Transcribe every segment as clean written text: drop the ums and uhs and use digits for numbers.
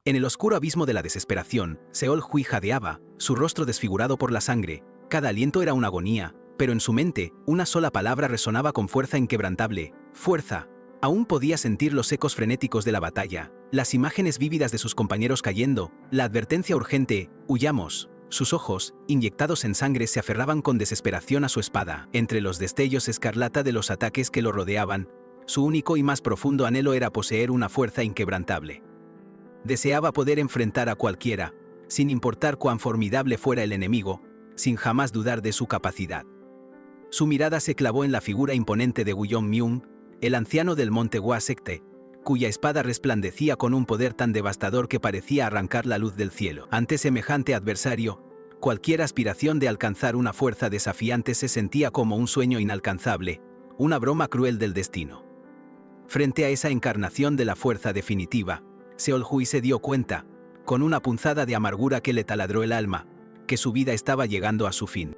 En el oscuro abismo de la desesperación, Seol Hui jadeaba, su rostro desfigurado por la sangre. Cada aliento era una agonía, pero en su mente, una sola palabra resonaba con fuerza inquebrantable: fuerza. Aún podía sentir los ecos frenéticos de la batalla, las imágenes vívidas de sus compañeros cayendo, la advertencia urgente: huyamos. Sus ojos, inyectados en sangre, se aferraban con desesperación a su espada. Entre los destellos escarlata de los ataques que lo rodeaban, su único y más profundo anhelo era poseer una fuerza inquebrantable. Deseaba poder enfrentar a cualquiera, sin importar cuán formidable fuera el enemigo, sin jamás dudar de su capacidad. Su mirada se clavó en la figura imponente de Guyong-myung, el anciano del monte Hwa-sekte, cuya espada resplandecía con un poder tan devastador que parecía arrancar la luz del cielo. Ante semejante adversario, cualquier aspiración de alcanzar una fuerza desafiante se sentía como un sueño inalcanzable, una broma cruel del destino. Frente a esa encarnación de la fuerza definitiva, Seol Hui se dio cuenta, con una punzada de amargura que le taladró el alma, que su vida estaba llegando a su fin.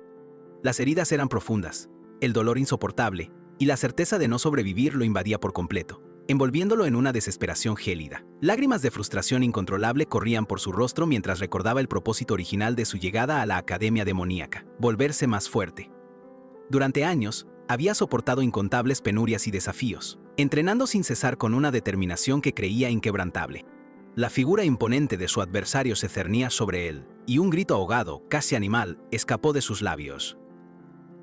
Las heridas eran profundas, el dolor insoportable, y la certeza de no sobrevivir lo invadía por completo, envolviéndolo en una desesperación gélida. Lágrimas de frustración incontrolable corrían por su rostro mientras recordaba el propósito original de su llegada a la Academia Demoníaca: volverse más fuerte. Durante años, había soportado incontables penurias y desafíos, entrenando sin cesar con una determinación que creía inquebrantable. La figura imponente de su adversario se cernía sobre él, y un grito ahogado, casi animal, escapó de sus labios.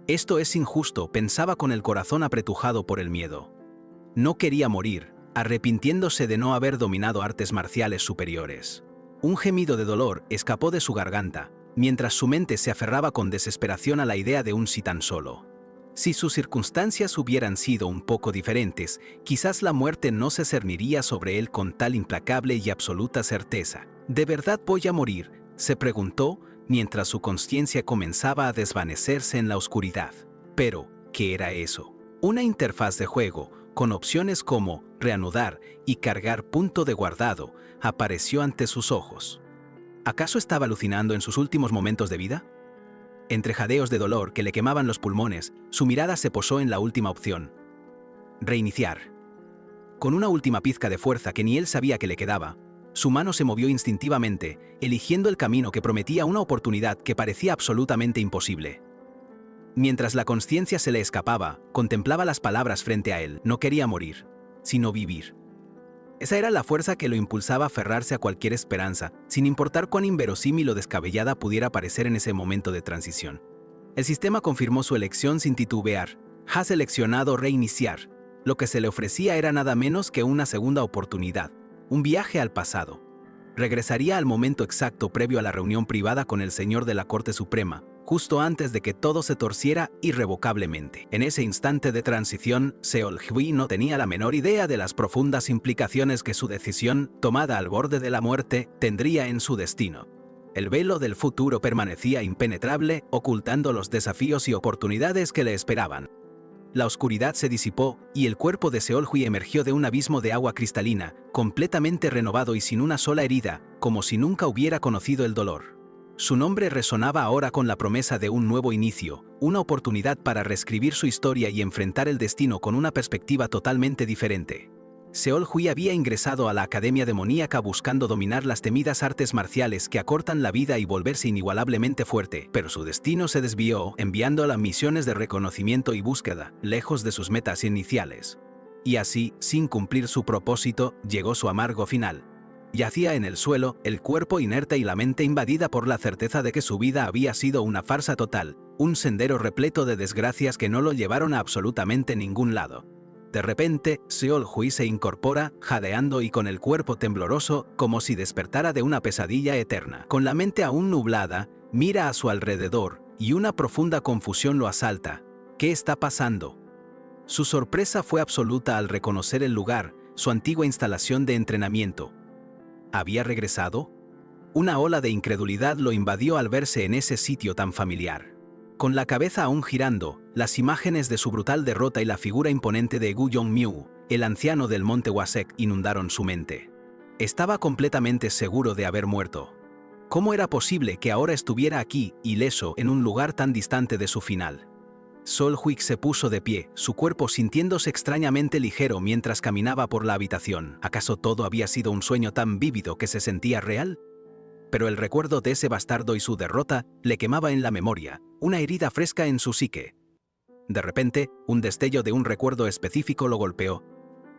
Esto es injusto, pensaba con el corazón apretujado por el miedo. No quería morir, arrepintiéndose de no haber dominado artes marciales superiores. Un gemido de dolor escapó de su garganta, mientras su mente se aferraba con desesperación a la idea de un sí tan solo. Si sus circunstancias hubieran sido un poco diferentes, quizás la muerte no se cerniría sobre él con tal implacable y absoluta certeza. ¿De verdad voy a morir?, se preguntó, mientras su conciencia comenzaba a desvanecerse en la oscuridad. Pero, ¿qué era eso? Una interfaz de juego, con opciones como reanudar y cargar punto de guardado, apareció ante sus ojos. ¿Acaso estaba alucinando en sus últimos momentos de vida? Entre jadeos de dolor que le quemaban los pulmones, su mirada se posó en la última opción: reiniciar. Con una última pizca de fuerza que ni él sabía que le quedaba, su mano se movió instintivamente, eligiendo el camino que prometía una oportunidad que parecía absolutamente imposible. Mientras la conciencia se le escapaba, contemplaba las palabras frente a él: no quería morir, sino vivir. Esa era la fuerza que lo impulsaba a aferrarse a cualquier esperanza, sin importar cuán inverosímil o descabellada pudiera parecer en ese momento de transición. El sistema confirmó su elección sin titubear. Ha seleccionado reiniciar. Lo que se le ofrecía era nada menos que una segunda oportunidad, un viaje al pasado. Regresaría al momento exacto previo a la reunión privada con el señor de la Corte Suprema, justo antes de que todo se torciera irrevocablemente. En ese instante de transición, Seol Hui no tenía la menor idea de las profundas implicaciones que su decisión, tomada al borde de la muerte, tendría en su destino. El velo del futuro permanecía impenetrable, ocultando los desafíos y oportunidades que le esperaban. La oscuridad se disipó, y el cuerpo de Seol Hui emergió de un abismo de agua cristalina, completamente renovado y sin una sola herida, como si nunca hubiera conocido el dolor. Su nombre resonaba ahora con la promesa de un nuevo inicio, una oportunidad para reescribir su historia y enfrentar el destino con una perspectiva totalmente diferente. Seol Hui había ingresado a la Academia Demoníaca buscando dominar las temidas artes marciales que acortan la vida y volverse inigualablemente fuerte, pero su destino se desvió, enviándola a misiones de reconocimiento y búsqueda, lejos de sus metas iniciales. Y así, sin cumplir su propósito, llegó su amargo final. Yacía en el suelo, el cuerpo inerte y la mente invadida por la certeza de que su vida había sido una farsa total, un sendero repleto de desgracias que no lo llevaron a absolutamente ningún lado. De repente, Seol Hui se incorpora, jadeando y con el cuerpo tembloroso, como si despertara de una pesadilla eterna. Con la mente aún nublada, mira a su alrededor, y una profunda confusión lo asalta. ¿Qué está pasando? Su sorpresa fue absoluta al reconocer el lugar, su antigua instalación de entrenamiento. ¿Había regresado? Una ola de incredulidad lo invadió al verse en ese sitio tan familiar. Con la cabeza aún girando, las imágenes de su brutal derrota y la figura imponente de Guyong-myung, el anciano del monte Hwa-sekte, inundaron su mente. Estaba completamente seguro de haber muerto. ¿Cómo era posible que ahora estuviera aquí, ileso, en un lugar tan distante de su final? Sol Hui se puso de pie, su cuerpo sintiéndose extrañamente ligero mientras caminaba por la habitación. ¿Acaso todo había sido un sueño tan vívido que se sentía real? Pero el recuerdo de ese bastardo y su derrota le quemaba en la memoria, una herida fresca en su psique. De repente, un destello de un recuerdo específico lo golpeó.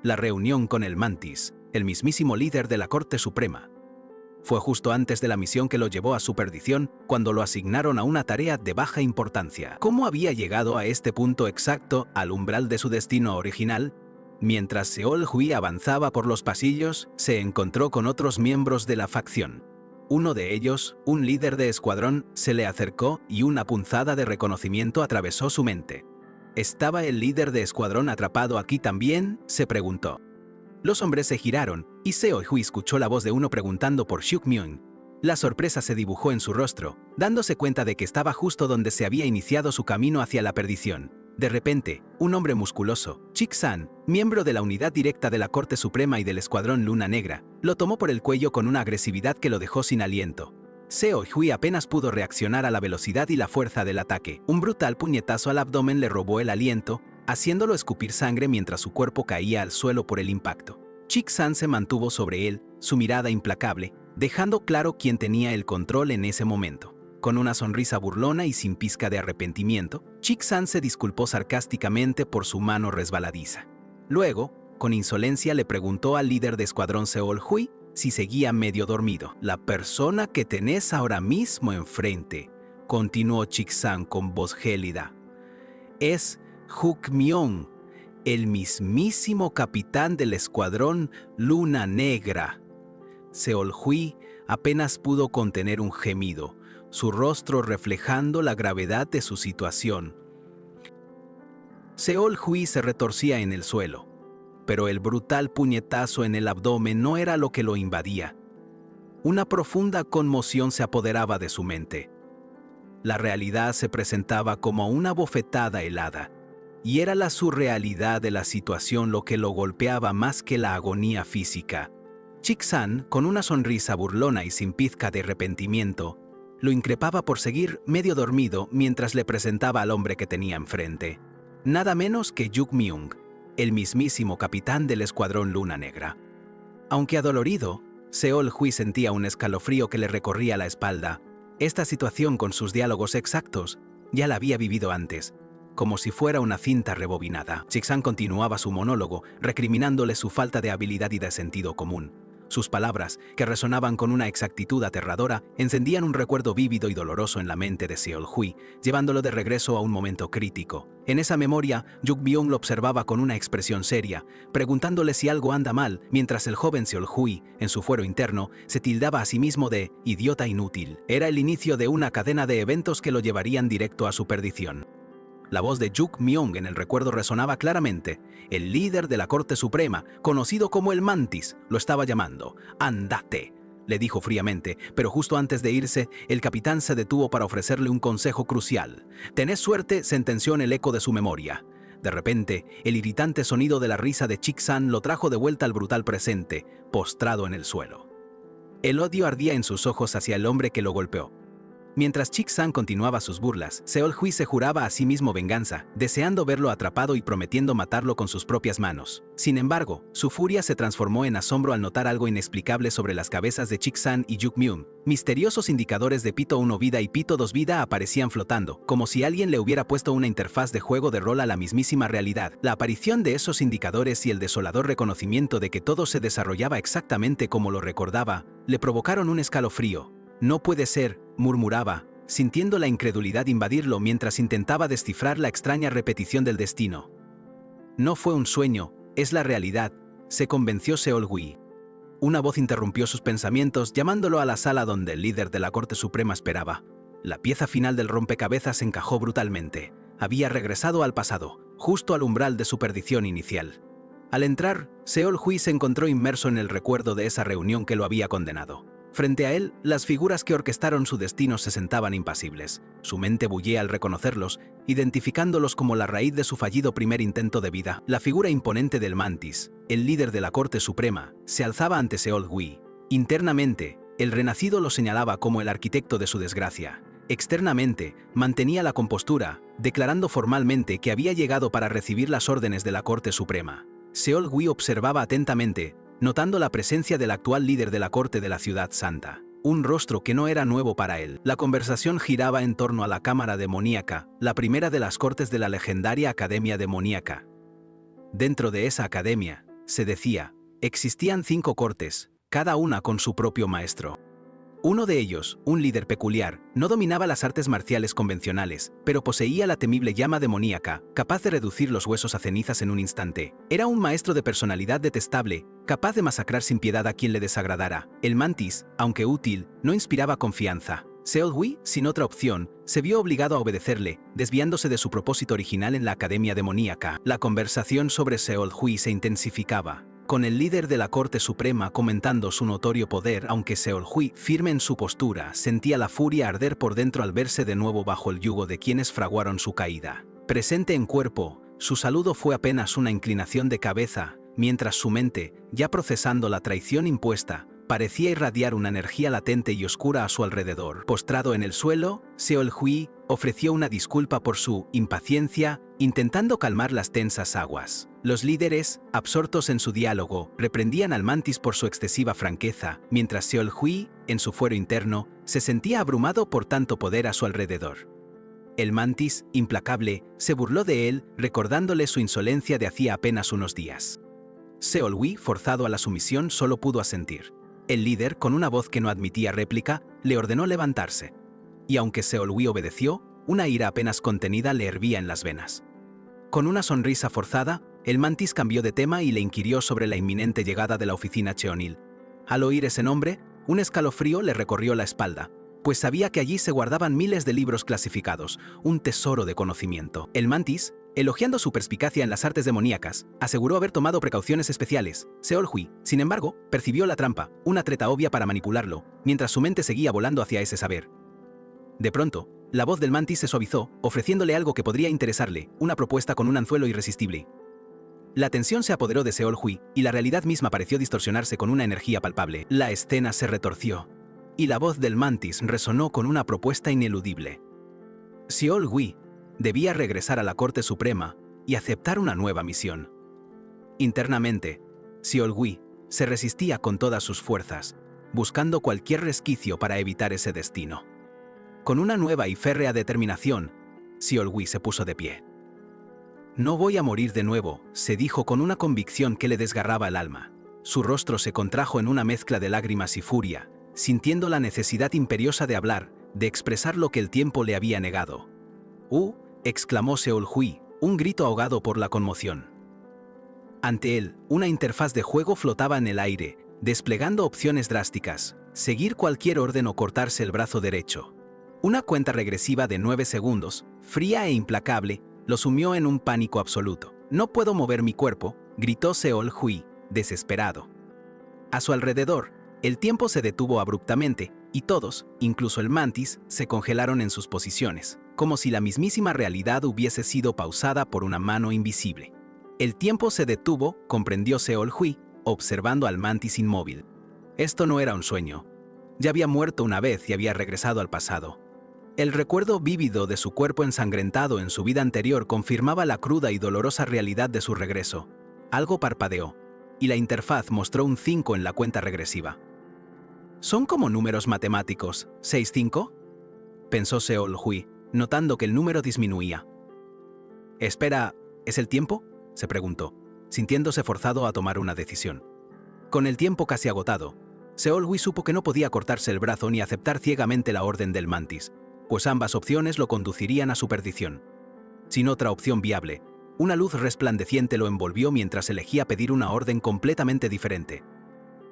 La reunión con el Mantis, el mismísimo líder de la Corte Suprema. Fue justo antes de la misión que lo llevó a su perdición, cuando lo asignaron a una tarea de baja importancia. ¿Cómo había llegado a este punto exacto, al umbral de su destino original? Mientras Seol Hui avanzaba por los pasillos, se encontró con otros miembros de la facción. Uno de ellos, un líder de escuadrón, se le acercó y una punzada de reconocimiento atravesó su mente. ¿Estaba el líder de escuadrón atrapado aquí también?, se preguntó. Los hombres se giraron, y Seol Hui escuchó la voz de uno preguntando por Juk Myung. La sorpresa se dibujó en su rostro, dándose cuenta de que estaba justo donde se había iniciado su camino hacia la perdición. De repente, un hombre musculoso, Chik-san, miembro de la unidad directa de la Corte Suprema y del Escuadrón Luna Negra, lo tomó por el cuello con una agresividad que lo dejó sin aliento. Seol Hui apenas pudo reaccionar a la velocidad y la fuerza del ataque. Un brutal puñetazo al abdomen le robó el aliento, haciéndolo escupir sangre mientras su cuerpo caía al suelo por el impacto. Chik-san se mantuvo sobre él, su mirada implacable, dejando claro quién tenía el control en ese momento. Con una sonrisa burlona y sin pizca de arrepentimiento, Chik-san se disculpó sarcásticamente por su mano resbaladiza. Luego, con insolencia le preguntó al líder de escuadrón Seol Hui si seguía medio dormido. «La persona que tenés ahora mismo enfrente», continuó Chik-san con voz gélida, «es Juk Myung, el mismísimo capitán del escuadrón Luna Negra». Seol Hui apenas pudo contener un gemido, su rostro reflejando la gravedad de su situación. Seol Hui se retorcía en el suelo, pero el brutal puñetazo en el abdomen no era lo que lo invadía. Una profunda conmoción se apoderaba de su mente. La realidad se presentaba como una bofetada helada, y era la surrealidad de la situación lo que lo golpeaba más que la agonía física. Chik-san, con una sonrisa burlona y sin pizca de arrepentimiento, lo increpaba por seguir medio dormido mientras le presentaba al hombre que tenía enfrente. Nada menos que Juk Myung, el mismísimo capitán del Escuadrón Luna Negra. Aunque adolorido, Seol Hui sentía un escalofrío que le recorría la espalda. Esta situación con sus diálogos exactos ya la había vivido antes, como si fuera una cinta rebobinada. Chik-san continuaba su monólogo, recriminándole su falta de habilidad y de sentido común. Sus palabras, que resonaban con una exactitud aterradora, encendían un recuerdo vívido y doloroso en la mente de Seol Hui, llevándolo de regreso a un momento crítico. En esa memoria, Juk Myung lo observaba con una expresión seria, preguntándole si algo anda mal, mientras el joven Seol Hui, en su fuero interno, se tildaba a sí mismo de idiota inútil. Era el inicio de una cadena de eventos que lo llevarían directo a su perdición. La voz de Juk Myung en el recuerdo resonaba claramente. El líder de la Corte Suprema, conocido como el Mantis, lo estaba llamando. «Andate», le dijo fríamente, pero justo antes de irse, el capitán se detuvo para ofrecerle un consejo crucial. «Tenés suerte», sentenció en el eco de su memoria. De repente, el irritante sonido de la risa de Chik-san lo trajo de vuelta al brutal presente, postrado en el suelo. El odio ardía en sus ojos hacia el hombre que lo golpeó. Mientras Chik-san continuaba sus burlas, Seol Hui se juraba a sí mismo venganza, deseando verlo atrapado y prometiendo matarlo con sus propias manos. Sin embargo, su furia se transformó en asombro al notar algo inexplicable sobre las cabezas de Chik-san y Juk Myung. Misteriosos indicadores de Pito 1 vida y Pito 2 vida aparecían flotando, como si alguien le hubiera puesto una interfaz de juego de rol a la mismísima realidad. La aparición de esos indicadores y el desolador reconocimiento de que todo se desarrollaba exactamente como lo recordaba, le provocaron un escalofrío. «No puede ser», murmuraba, sintiendo la incredulidad invadirlo mientras intentaba descifrar la extraña repetición del destino. «No fue un sueño, es la realidad», se convenció Seol Hui. Una voz interrumpió sus pensamientos, llamándolo a la sala donde el líder de la Corte Suprema esperaba. La pieza final del rompecabezas encajó brutalmente. Había regresado al pasado, justo al umbral de su perdición inicial. Al entrar, Seol Hui se encontró inmerso en el recuerdo de esa reunión que lo había condenado. Frente a él, las figuras que orquestaron su destino se sentaban impasibles. Su mente bullía al reconocerlos, identificándolos como la raíz de su fallido primer intento de vida. La figura imponente del Mantis, el líder de la Corte Suprema, se alzaba ante Seol Hui. Internamente, el renacido lo señalaba como el arquitecto de su desgracia. Externamente, mantenía la compostura, declarando formalmente que había llegado para recibir las órdenes de la Corte Suprema. Seol Hui observaba atentamente, notando la presencia del actual líder de la Corte de la Ciudad Santa. Un rostro que no era nuevo para él. La conversación giraba en torno a la Cámara Demoníaca, la primera de las cortes de la legendaria Academia Demoníaca. Dentro de esa academia, se decía, existían 5 cortes, cada una con su propio maestro. Uno de ellos, un líder peculiar, no dominaba las artes marciales convencionales, pero poseía la temible llama demoníaca, capaz de reducir los huesos a cenizas en un instante. Era un maestro de personalidad detestable, capaz de masacrar sin piedad a quien le desagradara. El mantis, aunque útil, no inspiraba confianza. Seol Hui, sin otra opción, se vio obligado a obedecerle, desviándose de su propósito original en la Academia Demoníaca. La conversación sobre Seol Hui se intensificaba, con el líder de la Corte Suprema comentando su notorio poder, aunque Seol Hui, firme en su postura, sentía la furia arder por dentro al verse de nuevo bajo el yugo de quienes fraguaron su caída. Presente en cuerpo, su saludo fue apenas una inclinación de cabeza, mientras su mente, ya procesando la traición impuesta, parecía irradiar una energía latente y oscura a su alrededor. Postrado en el suelo, Seol Hui ofreció una disculpa por su impaciencia, intentando calmar las tensas aguas. Los líderes, absortos en su diálogo, reprendían al mantis por su excesiva franqueza, mientras Seol Hui, en su fuero interno, se sentía abrumado por tanto poder a su alrededor. El mantis, implacable, se burló de él, recordándole su insolencia de hacía apenas unos días. Seol Hui, forzado a la sumisión, solo pudo asentir. El líder, con una voz que no admitía réplica, le ordenó levantarse. Y aunque Seol Hui obedeció, una ira apenas contenida le hervía en las venas. Con una sonrisa forzada, el mantis cambió de tema y le inquirió sobre la inminente llegada de la oficina Cheonil. Al oír ese nombre, un escalofrío le recorrió la espalda, pues sabía que allí se guardaban miles de libros clasificados, un tesoro de conocimiento. El mantis, elogiando su perspicacia en las artes demoníacas, aseguró haber tomado precauciones especiales. Seol Hui, sin embargo, percibió la trampa, una treta obvia para manipularlo, mientras su mente seguía volando hacia ese saber. De pronto, la voz del mantis se suavizó, ofreciéndole algo que podría interesarle, una propuesta con un anzuelo irresistible. La tensión se apoderó de Seol Hui, y la realidad misma pareció distorsionarse con una energía palpable. La escena se retorció, y la voz del mantis resonó con una propuesta ineludible. Seol Hui debía regresar a la Corte Suprema y aceptar una nueva misión. Internamente, Seol Hui se resistía con todas sus fuerzas, buscando cualquier resquicio para evitar ese destino. Con una nueva y férrea determinación, Seol Hui se puso de pie. No voy a morir de nuevo, se dijo con una convicción que le desgarraba el alma. Su rostro se contrajo en una mezcla de lágrimas y furia, sintiendo la necesidad imperiosa de hablar, de expresar lo que el tiempo le había negado. Exclamó Seol Hui, un grito ahogado por la conmoción. Ante él, una interfaz de juego flotaba en el aire, desplegando opciones drásticas, seguir cualquier orden o cortarse el brazo derecho. Una cuenta regresiva de 9 segundos, fría e implacable, lo sumió en un pánico absoluto. No puedo mover mi cuerpo, gritó Seol Hui, desesperado. A su alrededor, el tiempo se detuvo abruptamente, y todos, incluso el mantis, se congelaron en sus posiciones, como si la mismísima realidad hubiese sido pausada por una mano invisible. El tiempo se detuvo, comprendió Seol Hui, observando al mantis inmóvil. Esto no era un sueño. Ya había muerto una vez y había regresado al pasado. El recuerdo vívido de su cuerpo ensangrentado en su vida anterior confirmaba la cruda y dolorosa realidad de su regreso. Algo parpadeó, y la interfaz mostró un 5 en la cuenta regresiva. ¿Son como números matemáticos, 6-5? Pensó Seol Hui, notando que el número disminuía. Espera, ¿es el tiempo?, se preguntó, sintiéndose forzado a tomar una decisión. Con el tiempo casi agotado, Seol Hui supo que no podía cortarse el brazo ni aceptar ciegamente la orden del mantis, pues ambas opciones lo conducirían a su perdición. Sin otra opción viable, una luz resplandeciente lo envolvió mientras elegía pedir una orden completamente diferente.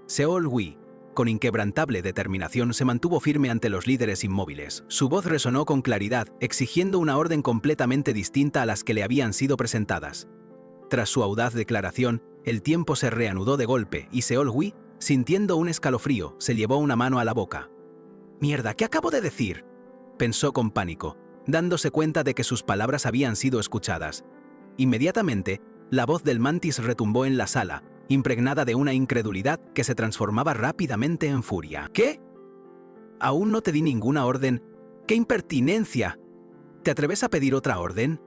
Seol Hui, con inquebrantable determinación, se mantuvo firme ante los líderes inmóviles. Su voz resonó con claridad, exigiendo una orden completamente distinta a las que le habían sido presentadas. Tras su audaz declaración, el tiempo se reanudó de golpe y Seol Hui, sintiendo un escalofrío, se llevó una mano a la boca. «¡Mierda! ¿Qué acabo de decir?», pensó con pánico, dándose cuenta de que sus palabras habían sido escuchadas. Inmediatamente, la voz del mantis retumbó en la sala, impregnada de una incredulidad que se transformaba rápidamente en furia. «¿Qué? Aún no te di ninguna orden. ¡Qué impertinencia! ¿Te atreves a pedir otra orden?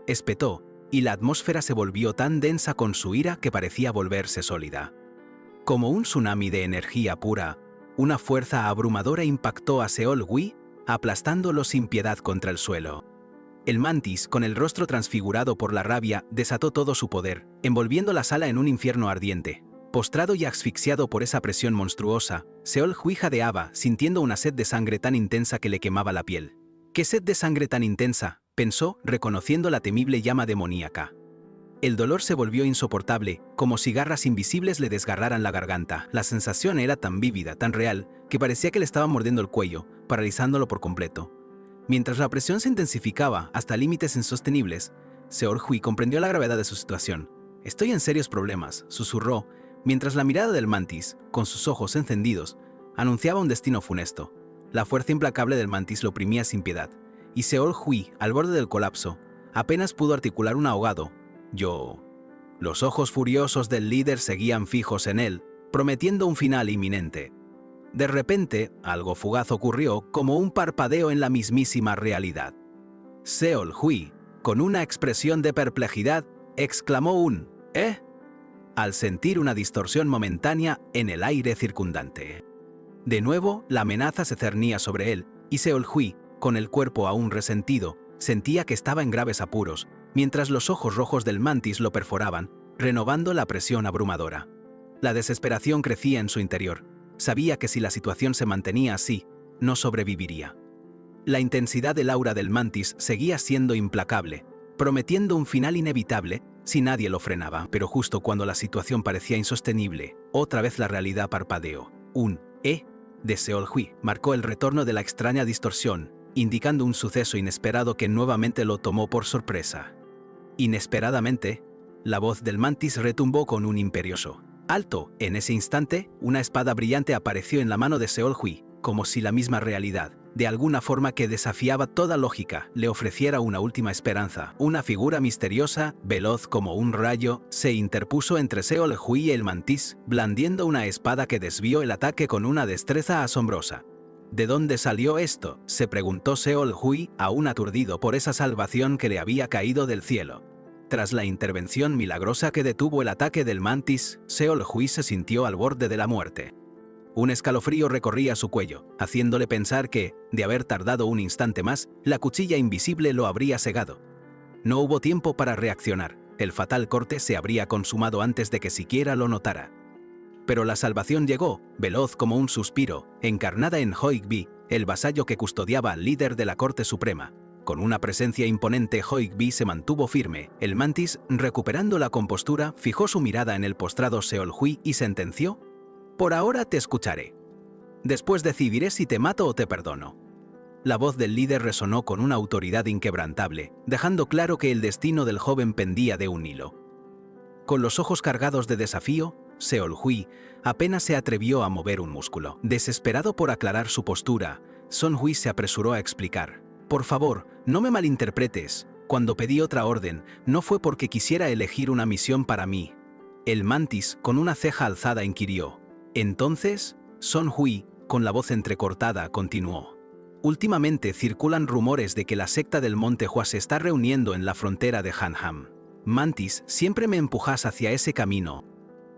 Espetó, y la atmósfera se volvió tan densa con su ira que parecía volverse sólida. Como un tsunami de energía pura, una fuerza abrumadora impactó a Seol-Hui, aplastándolo sin piedad contra el suelo. El mantis, con el rostro transfigurado por la rabia, desató todo su poder, envolviendo la sala en un infierno ardiente. Postrado y asfixiado por esa presión monstruosa, Seol-Hui jadeaba, sintiendo una sed de sangre tan intensa que le quemaba la piel. ¿Qué sed de sangre tan intensa?, pensó, reconociendo la temible llama demoníaca. El dolor se volvió insoportable, como si garras invisibles le desgarraran la garganta. La sensación era tan vívida, tan real, que parecía que le estaba mordiendo el cuello, paralizándolo por completo. Mientras la presión se intensificaba hasta límites insostenibles, Seol-Hui comprendió la gravedad de su situación. «Estoy en serios problemas», susurró, mientras la mirada del mantis, con sus ojos encendidos, anunciaba un destino funesto. La fuerza implacable del mantis lo oprimía sin piedad, y Seol-Hui, al borde del colapso, apenas pudo articular un ahogado «yo». Los ojos furiosos del líder seguían fijos en él, prometiendo un final inminente. De repente, algo fugaz ocurrió, como un parpadeo en la mismísima realidad. Seol-Hui, con una expresión de perplejidad, exclamó un «¿Eh?», al sentir una distorsión momentánea en el aire circundante. De nuevo, la amenaza se cernía sobre él, y Seol-Hui, con el cuerpo aún resentido, sentía que estaba en graves apuros, mientras los ojos rojos del mantis lo perforaban, renovando la presión abrumadora. La desesperación crecía en su interior. Sabía que si la situación se mantenía así, no sobreviviría. La intensidad del aura del mantis seguía siendo implacable, prometiendo un final inevitable si nadie lo frenaba. Pero justo cuando la situación parecía insostenible, otra vez la realidad parpadeó. Un «eh» de Seol-Hui marcó el retorno de la extraña distorsión, indicando un suceso inesperado que nuevamente lo tomó por sorpresa. Inesperadamente, la voz del mantis retumbó con un imperioso «alto». En ese instante, una espada brillante apareció en la mano de Seol-Hui, como si la misma realidad, de alguna forma que desafiaba toda lógica, le ofreciera una última esperanza. Una figura misteriosa, veloz como un rayo, se interpuso entre Seol-Hui y el mantis, blandiendo una espada que desvió el ataque con una destreza asombrosa. ¿De dónde salió esto?, se preguntó Seol-Hui, aún aturdido por esa salvación que le había caído del cielo. Tras la intervención milagrosa que detuvo el ataque del mantis, Seol-Hui se sintió al borde de la muerte. Un escalofrío recorría su cuello, haciéndole pensar que, de haber tardado un instante más, la cuchilla invisible lo habría cegado. No hubo tiempo para reaccionar. El fatal corte se habría consumado antes de que siquiera lo notara. Pero la salvación llegó, veloz como un suspiro, encarnada en Hoigby, el vasallo que custodiaba al líder de la Corte Suprema. Con una presencia imponente, Hoigby se mantuvo firme. El mantis, recuperando la compostura, fijó su mirada en el postrado Seol-Hui y sentenció: «Por ahora te escucharé. Después decidiré si te mato o te perdono». La voz del líder resonó con una autoridad inquebrantable, dejando claro que el destino del joven pendía de un hilo. Con los ojos cargados de desafío, Seol-Hui apenas se atrevió a mover un músculo. Desesperado por aclarar su postura, Son-Hui se apresuró a explicar: «Por favor, no me malinterpretes. Cuando pedí otra orden, no fue porque quisiera elegir una misión para mí». El mantis, con una ceja alzada, inquirió: «¿Entonces?». Son-Hui, con la voz entrecortada, continuó: «Últimamente circulan rumores de que la secta del Monte Hua se está reuniendo en la frontera de Hanham. Mantis, siempre me empujas hacia ese camino.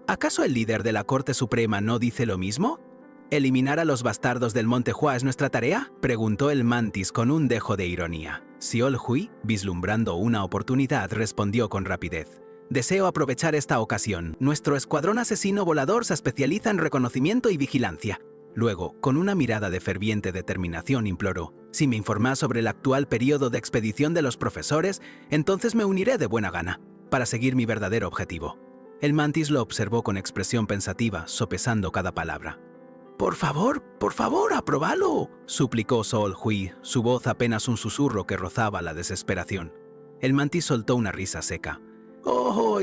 ¿Acaso el líder de la Corte Suprema no dice lo mismo? ¿Eliminar a los bastardos del Monte Hua es nuestra tarea?», preguntó el mantis con un dejo de ironía. Seol-Hui, vislumbrando una oportunidad, respondió con rapidez: «Deseo aprovechar esta ocasión. Nuestro escuadrón asesino volador se especializa en reconocimiento y vigilancia». Luego, con una mirada de ferviente determinación, imploró: «Si me informas sobre el actual periodo de expedición de los profesores, entonces me uniré de buena gana, para seguir mi verdadero objetivo». El mantis lo observó con expresión pensativa, sopesando cada palabra. Por favor, aprobalo», suplicó Seol-Hui, su voz apenas un susurro que rozaba la desesperación. El mantis soltó una risa seca. «Oh,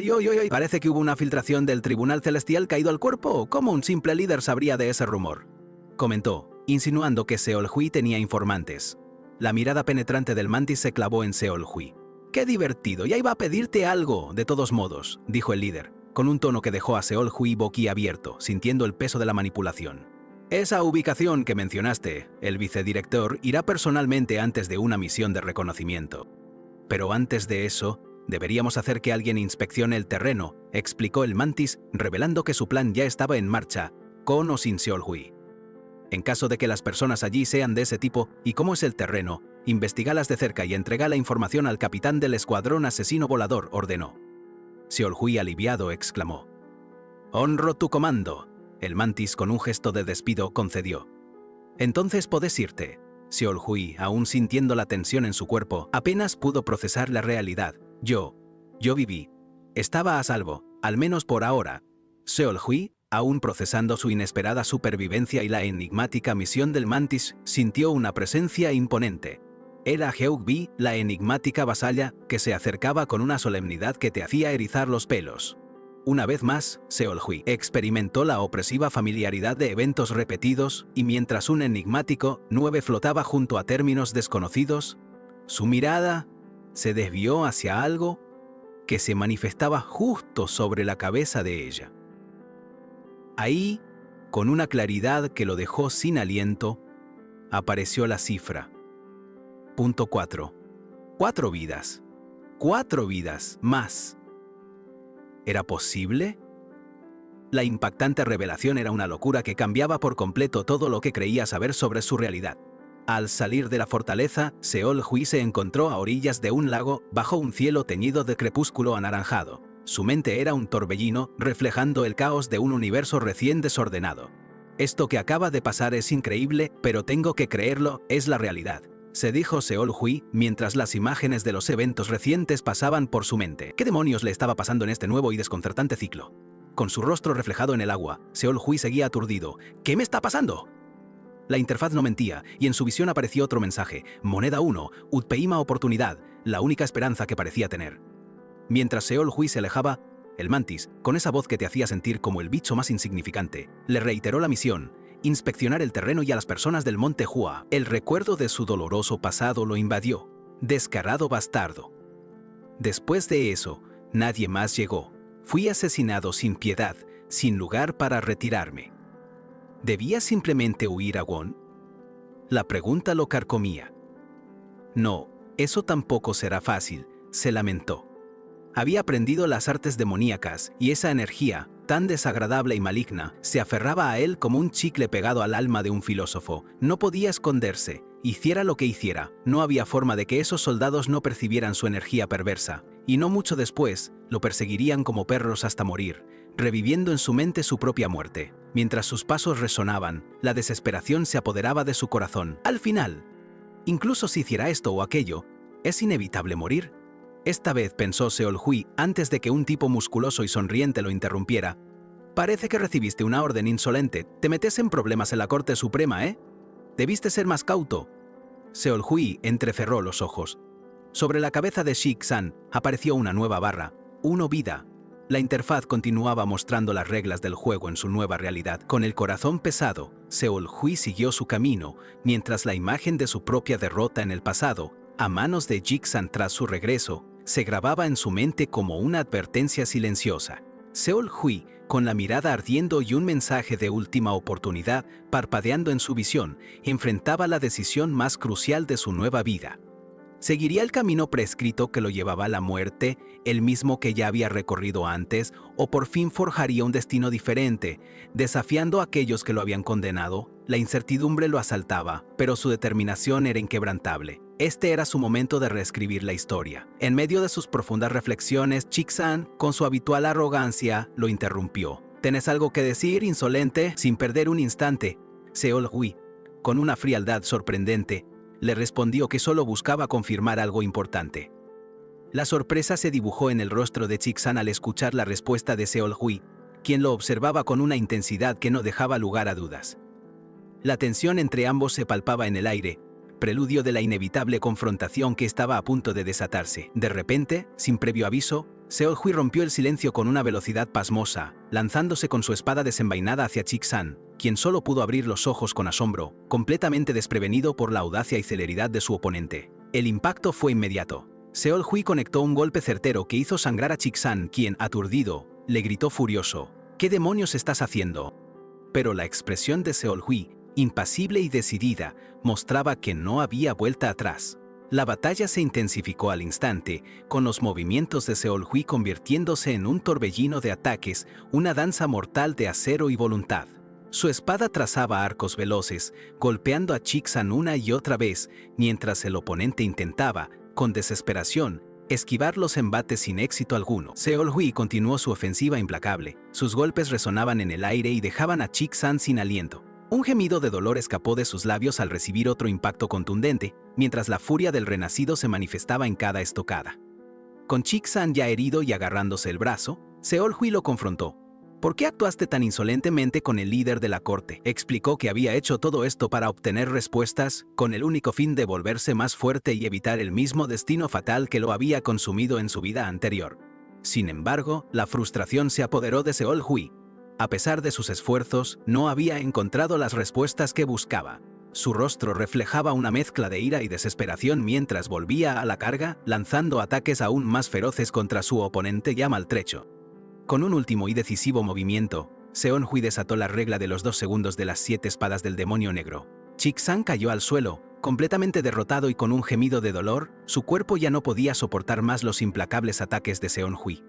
parece que hubo una filtración del Tribunal Celestial caído al cuerpo. ¿Cómo un simple líder sabría de ese rumor?», comentó, insinuando que Seol-Hui tenía informantes. La mirada penetrante del mantis se clavó en Seol-Hui. «Qué divertido, ya iba a pedirte algo, de todos modos», dijo el líder, con un tono que dejó a Seol-Hui boquiabierto, sintiendo el peso de la manipulación. Esa ubicación que mencionaste, el vicedirector irá personalmente antes de una misión de reconocimiento. Pero antes de eso, deberíamos hacer que alguien inspeccione el terreno, explicó el mantis, revelando que su plan ya estaba en marcha, con o sin Seol-Hui. En caso de que las personas allí sean de ese tipo, y cómo es el terreno, investigalas de cerca y entrega la información al capitán del escuadrón asesino volador, ordenó. Seol-Hui, aliviado, exclamó. «Honro tu comando». El mantis, con un gesto de despido, concedió. «Entonces podés irte». Seol-Hui, aún sintiendo la tensión en su cuerpo, apenas pudo procesar la realidad. Yo viví. Estaba a salvo, al menos por ahora. Seol-Hui, aún procesando su inesperada supervivencia y la enigmática misión del mantis, sintió una presencia imponente. Era Hyuk-bi, la enigmática vasalla, que se acercaba con una solemnidad que te hacía erizar los pelos. Una vez más, Seol-Hui experimentó la opresiva familiaridad de eventos repetidos, y mientras un enigmático 9 flotaba junto a términos desconocidos, su mirada se desvió hacia algo que se manifestaba justo sobre la cabeza de ella. Ahí, con una claridad que lo dejó sin aliento, apareció la cifra. Punto 4. 4 vidas. 4 vidas más. ¿Era posible? La impactante revelación era una locura que cambiaba por completo todo lo que creía saber sobre su realidad. Al salir de la fortaleza, Seol-Hui se encontró a orillas de un lago bajo un cielo teñido de crepúsculo anaranjado. Su mente era un torbellino, reflejando el caos de un universo recién desordenado. Esto que acaba de pasar es increíble, pero tengo que creerlo, es la realidad, se dijo Seol-Hui mientras las imágenes de los eventos recientes pasaban por su mente. ¿Qué demonios le estaba pasando en este nuevo y desconcertante ciclo? Con su rostro reflejado en el agua, Seol-Hui seguía aturdido. ¿Qué me está pasando? La interfaz no mentía, y en su visión apareció otro mensaje. Moneda 1, Utpeima oportunidad, la única esperanza que parecía tener. Mientras Seol-Hui se alejaba, el mantis, con esa voz que te hacía sentir como el bicho más insignificante, le reiteró la misión: inspeccionar el terreno y a las personas del monte Hua. El recuerdo de su doloroso pasado lo invadió. Descarado bastardo. Después de eso, nadie más llegó. Fui asesinado sin piedad, sin lugar para retirarme. ¿Debía simplemente huir a Won? La pregunta lo carcomía. No, eso tampoco será fácil, se lamentó. Había aprendido las artes demoníacas y esa energía, tan desagradable y maligna, se aferraba a él como un chicle pegado al alma de un filósofo. No podía esconderse, hiciera lo que hiciera, no había forma de que esos soldados no percibieran su energía perversa, y no mucho después, lo perseguirían como perros hasta morir, reviviendo en su mente su propia muerte. Mientras sus pasos resonaban, la desesperación se apoderaba de su corazón. Al final, incluso si hiciera esto o aquello, ¿es inevitable morir? Esta vez, pensó Seol-Hui antes de que un tipo musculoso y sonriente lo interrumpiera. Parece que recibiste una orden insolente. Te metes en problemas en la Corte Suprema, ¿eh? Debiste ser más cauto. Seol-Hui entrecerró los ojos. Sobre la cabeza de Shik-san apareció una nueva barra, 1 vida. La interfaz continuaba mostrando las reglas del juego en su nueva realidad. Con el corazón pesado, Seol-Hui siguió su camino, mientras la imagen de su propia derrota en el pasado, a manos de Shik-san tras su regreso, se grababa en su mente como una advertencia silenciosa. Seol-Hui, con la mirada ardiendo y un mensaje de última oportunidad parpadeando en su visión, enfrentaba la decisión más crucial de su nueva vida. ¿Seguiría el camino prescrito que lo llevaba a la muerte, el mismo que ya había recorrido antes, o por fin forjaría un destino diferente, desafiando a aquellos que lo habían condenado? La incertidumbre lo asaltaba, pero su determinación era inquebrantable. Este era su momento de reescribir la historia. En medio de sus profundas reflexiones, Shik-san, con su habitual arrogancia, lo interrumpió. ¿Tenés algo que decir, insolente? Sin perder un instante, Seol-Hui, con una frialdad sorprendente, le respondió que solo buscaba confirmar algo importante. La sorpresa se dibujó en el rostro de Shik-san al escuchar la respuesta de Seol-Hui, quien lo observaba con una intensidad que no dejaba lugar a dudas. La tensión entre ambos se palpaba en el aire, preludio de la inevitable confrontación que estaba a punto de desatarse. De repente, sin previo aviso, Seol-Hui rompió el silencio con una velocidad pasmosa, lanzándose con su espada desenvainada hacia Shik-san, quien solo pudo abrir los ojos con asombro, completamente desprevenido por la audacia y celeridad de su oponente. El impacto fue inmediato. Seol-Hui conectó un golpe certero que hizo sangrar a Shik-san, quien, aturdido, le gritó furioso: «¿Qué demonios estás haciendo? pero la expresión de Seol-Hui, impasible y decidida, mostraba que no había vuelta atrás. La batalla se intensificó al instante, con los movimientos de Seol-Hui convirtiéndose en un torbellino de ataques, una danza mortal de acero y voluntad. Su espada trazaba arcos veloces, golpeando a Chik-san una y otra vez, mientras el oponente intentaba, con desesperación, esquivar los embates sin éxito alguno. Seol-Hui continuó su ofensiva implacable. Sus golpes resonaban en el aire y dejaban a Chik-san sin aliento. Un gemido de dolor escapó de sus labios al recibir otro impacto contundente, mientras la furia del renacido se manifestaba en cada estocada. Con Chik-san ya herido y agarrándose el brazo, Seol-Hui lo confrontó. ¿Por qué actuaste tan insolentemente con el líder de la corte? Explicó que había hecho todo esto para obtener respuestas, con el único fin de volverse más fuerte y evitar el mismo destino fatal que lo había consumido en su vida anterior. Sin embargo, la frustración se apoderó de Seol-Hui. A pesar de sus esfuerzos, no había encontrado las respuestas que buscaba. Su rostro reflejaba una mezcla de ira y desesperación mientras volvía a la carga, lanzando ataques aún más feroces contra su oponente ya maltrecho. Con un último y decisivo movimiento, Seol-Hui desató la regla de los 2 segundos de las 7 espadas del demonio negro. Chik-san cayó al suelo, completamente derrotado y con un gemido de dolor, su cuerpo ya no podía soportar más los implacables ataques de Seol-Hui.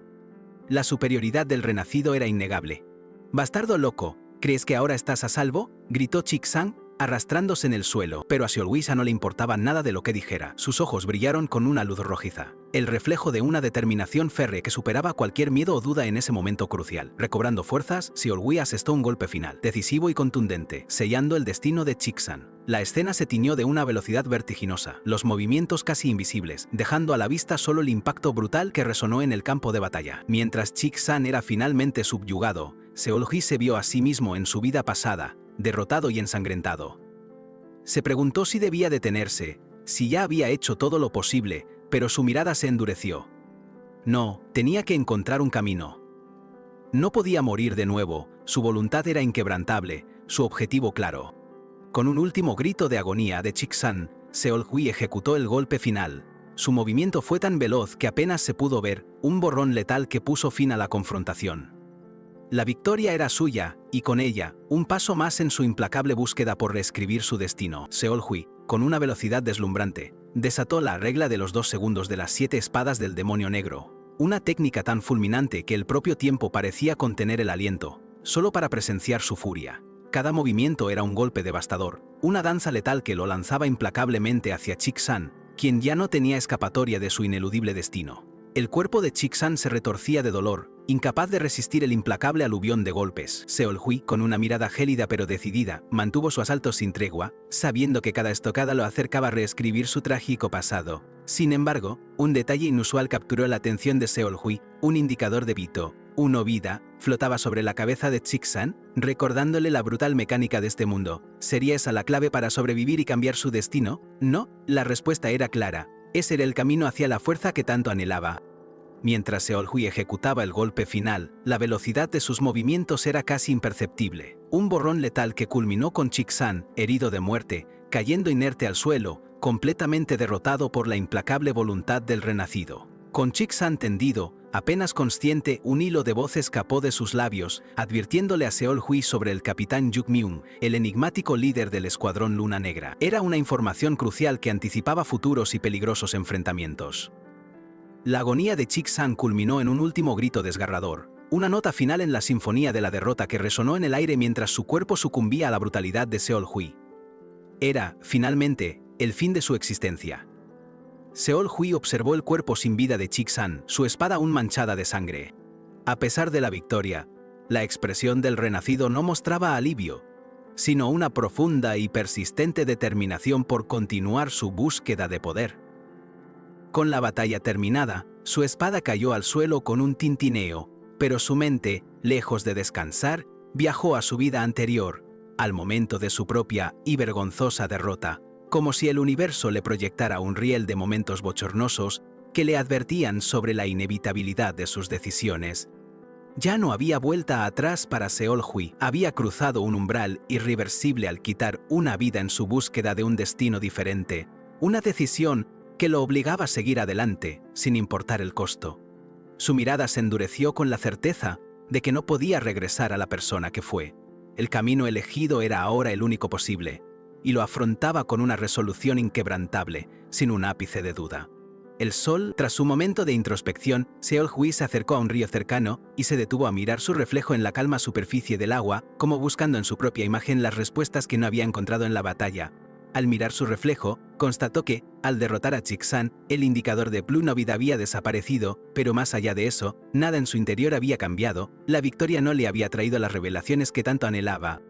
La superioridad del renacido era innegable. «Bastardo loco, ¿crees que ahora estás a salvo?», gritó Chik-san, arrastrándose en el suelo, pero a Seol-Hui no le importaba nada de lo que dijera. Sus ojos brillaron con una luz rojiza, el reflejo de una determinación férrea que superaba cualquier miedo o duda en ese momento crucial. Recobrando fuerzas, Seol-Hui asestó un golpe final, decisivo y contundente, sellando el destino de Chik-san. La escena se tiñó de una velocidad vertiginosa, los movimientos casi invisibles, dejando a la vista solo el impacto brutal que resonó en el campo de batalla. Mientras Chik-san era finalmente subyugado, Seol-Hui se vio a sí mismo en su vida pasada, derrotado y ensangrentado. Se preguntó si debía detenerse, si ya había hecho todo lo posible, pero su mirada se endureció. No, tenía que encontrar un camino. No podía morir de nuevo, su voluntad era inquebrantable, su objetivo claro. Con un último grito de agonía de Chik-san, Seol-Hui ejecutó el golpe final. Su movimiento fue tan veloz que apenas se pudo ver, un borrón letal que puso fin a la confrontación. La victoria era suya, y con ella, un paso más en su implacable búsqueda por reescribir su destino. Seol-Hui, con una velocidad deslumbrante, desató la regla de los 2 segundos de las 7 espadas del demonio negro, una técnica tan fulminante que el propio tiempo parecía contener el aliento, solo para presenciar su furia. Cada movimiento era un golpe devastador, una danza letal que lo lanzaba implacablemente hacia Chik-san, quien ya no tenía escapatoria de su ineludible destino. El cuerpo de Chik-san se retorcía de dolor, incapaz de resistir el implacable aluvión de golpes. Seol-Hui, con una mirada gélida pero decidida, mantuvo su asalto sin tregua, sabiendo que cada estocada lo acercaba a reescribir su trágico pasado. Sin embargo, un detalle inusual capturó la atención de Seol-Hui, un indicador de Bito, una vida, flotaba sobre la cabeza de Chik-san, recordándole la brutal mecánica de este mundo. ¿Sería esa la clave para sobrevivir y cambiar su destino? No, la respuesta era clara. Ese era el camino hacia la fuerza que tanto anhelaba. Mientras Seol-Hui ejecutaba el golpe final, la velocidad de sus movimientos era casi imperceptible. Un borrón letal que culminó con Chik-san, herido de muerte, cayendo inerte al suelo, completamente derrotado por la implacable voluntad del renacido. Con Chik-san tendido, apenas consciente, un hilo de voz escapó de sus labios, advirtiéndole a Seol-Hui sobre el capitán Yuk-myung, el enigmático líder del escuadrón Luna Negra. Era una información crucial que anticipaba futuros y peligrosos enfrentamientos. La agonía de Chik-san culminó en un último grito desgarrador, una nota final en la sinfonía de la derrota que resonó en el aire mientras su cuerpo sucumbía a la brutalidad de Seol-Hui. Era, finalmente, el fin de su existencia. Seol-Hui observó el cuerpo sin vida de Chik-san, su espada aún manchada de sangre. A pesar de la victoria, la expresión del renacido no mostraba alivio, sino una profunda y persistente determinación por continuar su búsqueda de poder. Con la batalla terminada, su espada cayó al suelo con un tintineo, pero su mente, lejos de descansar, viajó a su vida anterior, al momento de su propia y vergonzosa derrota, como si el universo le proyectara un riel de momentos bochornosos que le advertían sobre la inevitabilidad de sus decisiones. Ya no había vuelta atrás para Seol-Hui, había cruzado un umbral irreversible al quitar una vida en su búsqueda de un destino diferente, una decisión que lo obligaba a seguir adelante, sin importar el costo. Su mirada se endureció con la certeza de que no podía regresar a la persona que fue. El camino elegido era ahora el único posible, y lo afrontaba con una resolución inquebrantable, sin un ápice de duda. El sol, tras un momento de introspección, Seol-Hui se acercó a un río cercano y se detuvo a mirar su reflejo en la calma superficie del agua, como buscando en su propia imagen las respuestas que no había encontrado en la batalla. Al mirar su reflejo, constató que, al derrotar a Chixan, el indicador de Blue Novid había desaparecido, pero más allá de eso, nada en su interior había cambiado, la victoria no le había traído las revelaciones que tanto anhelaba.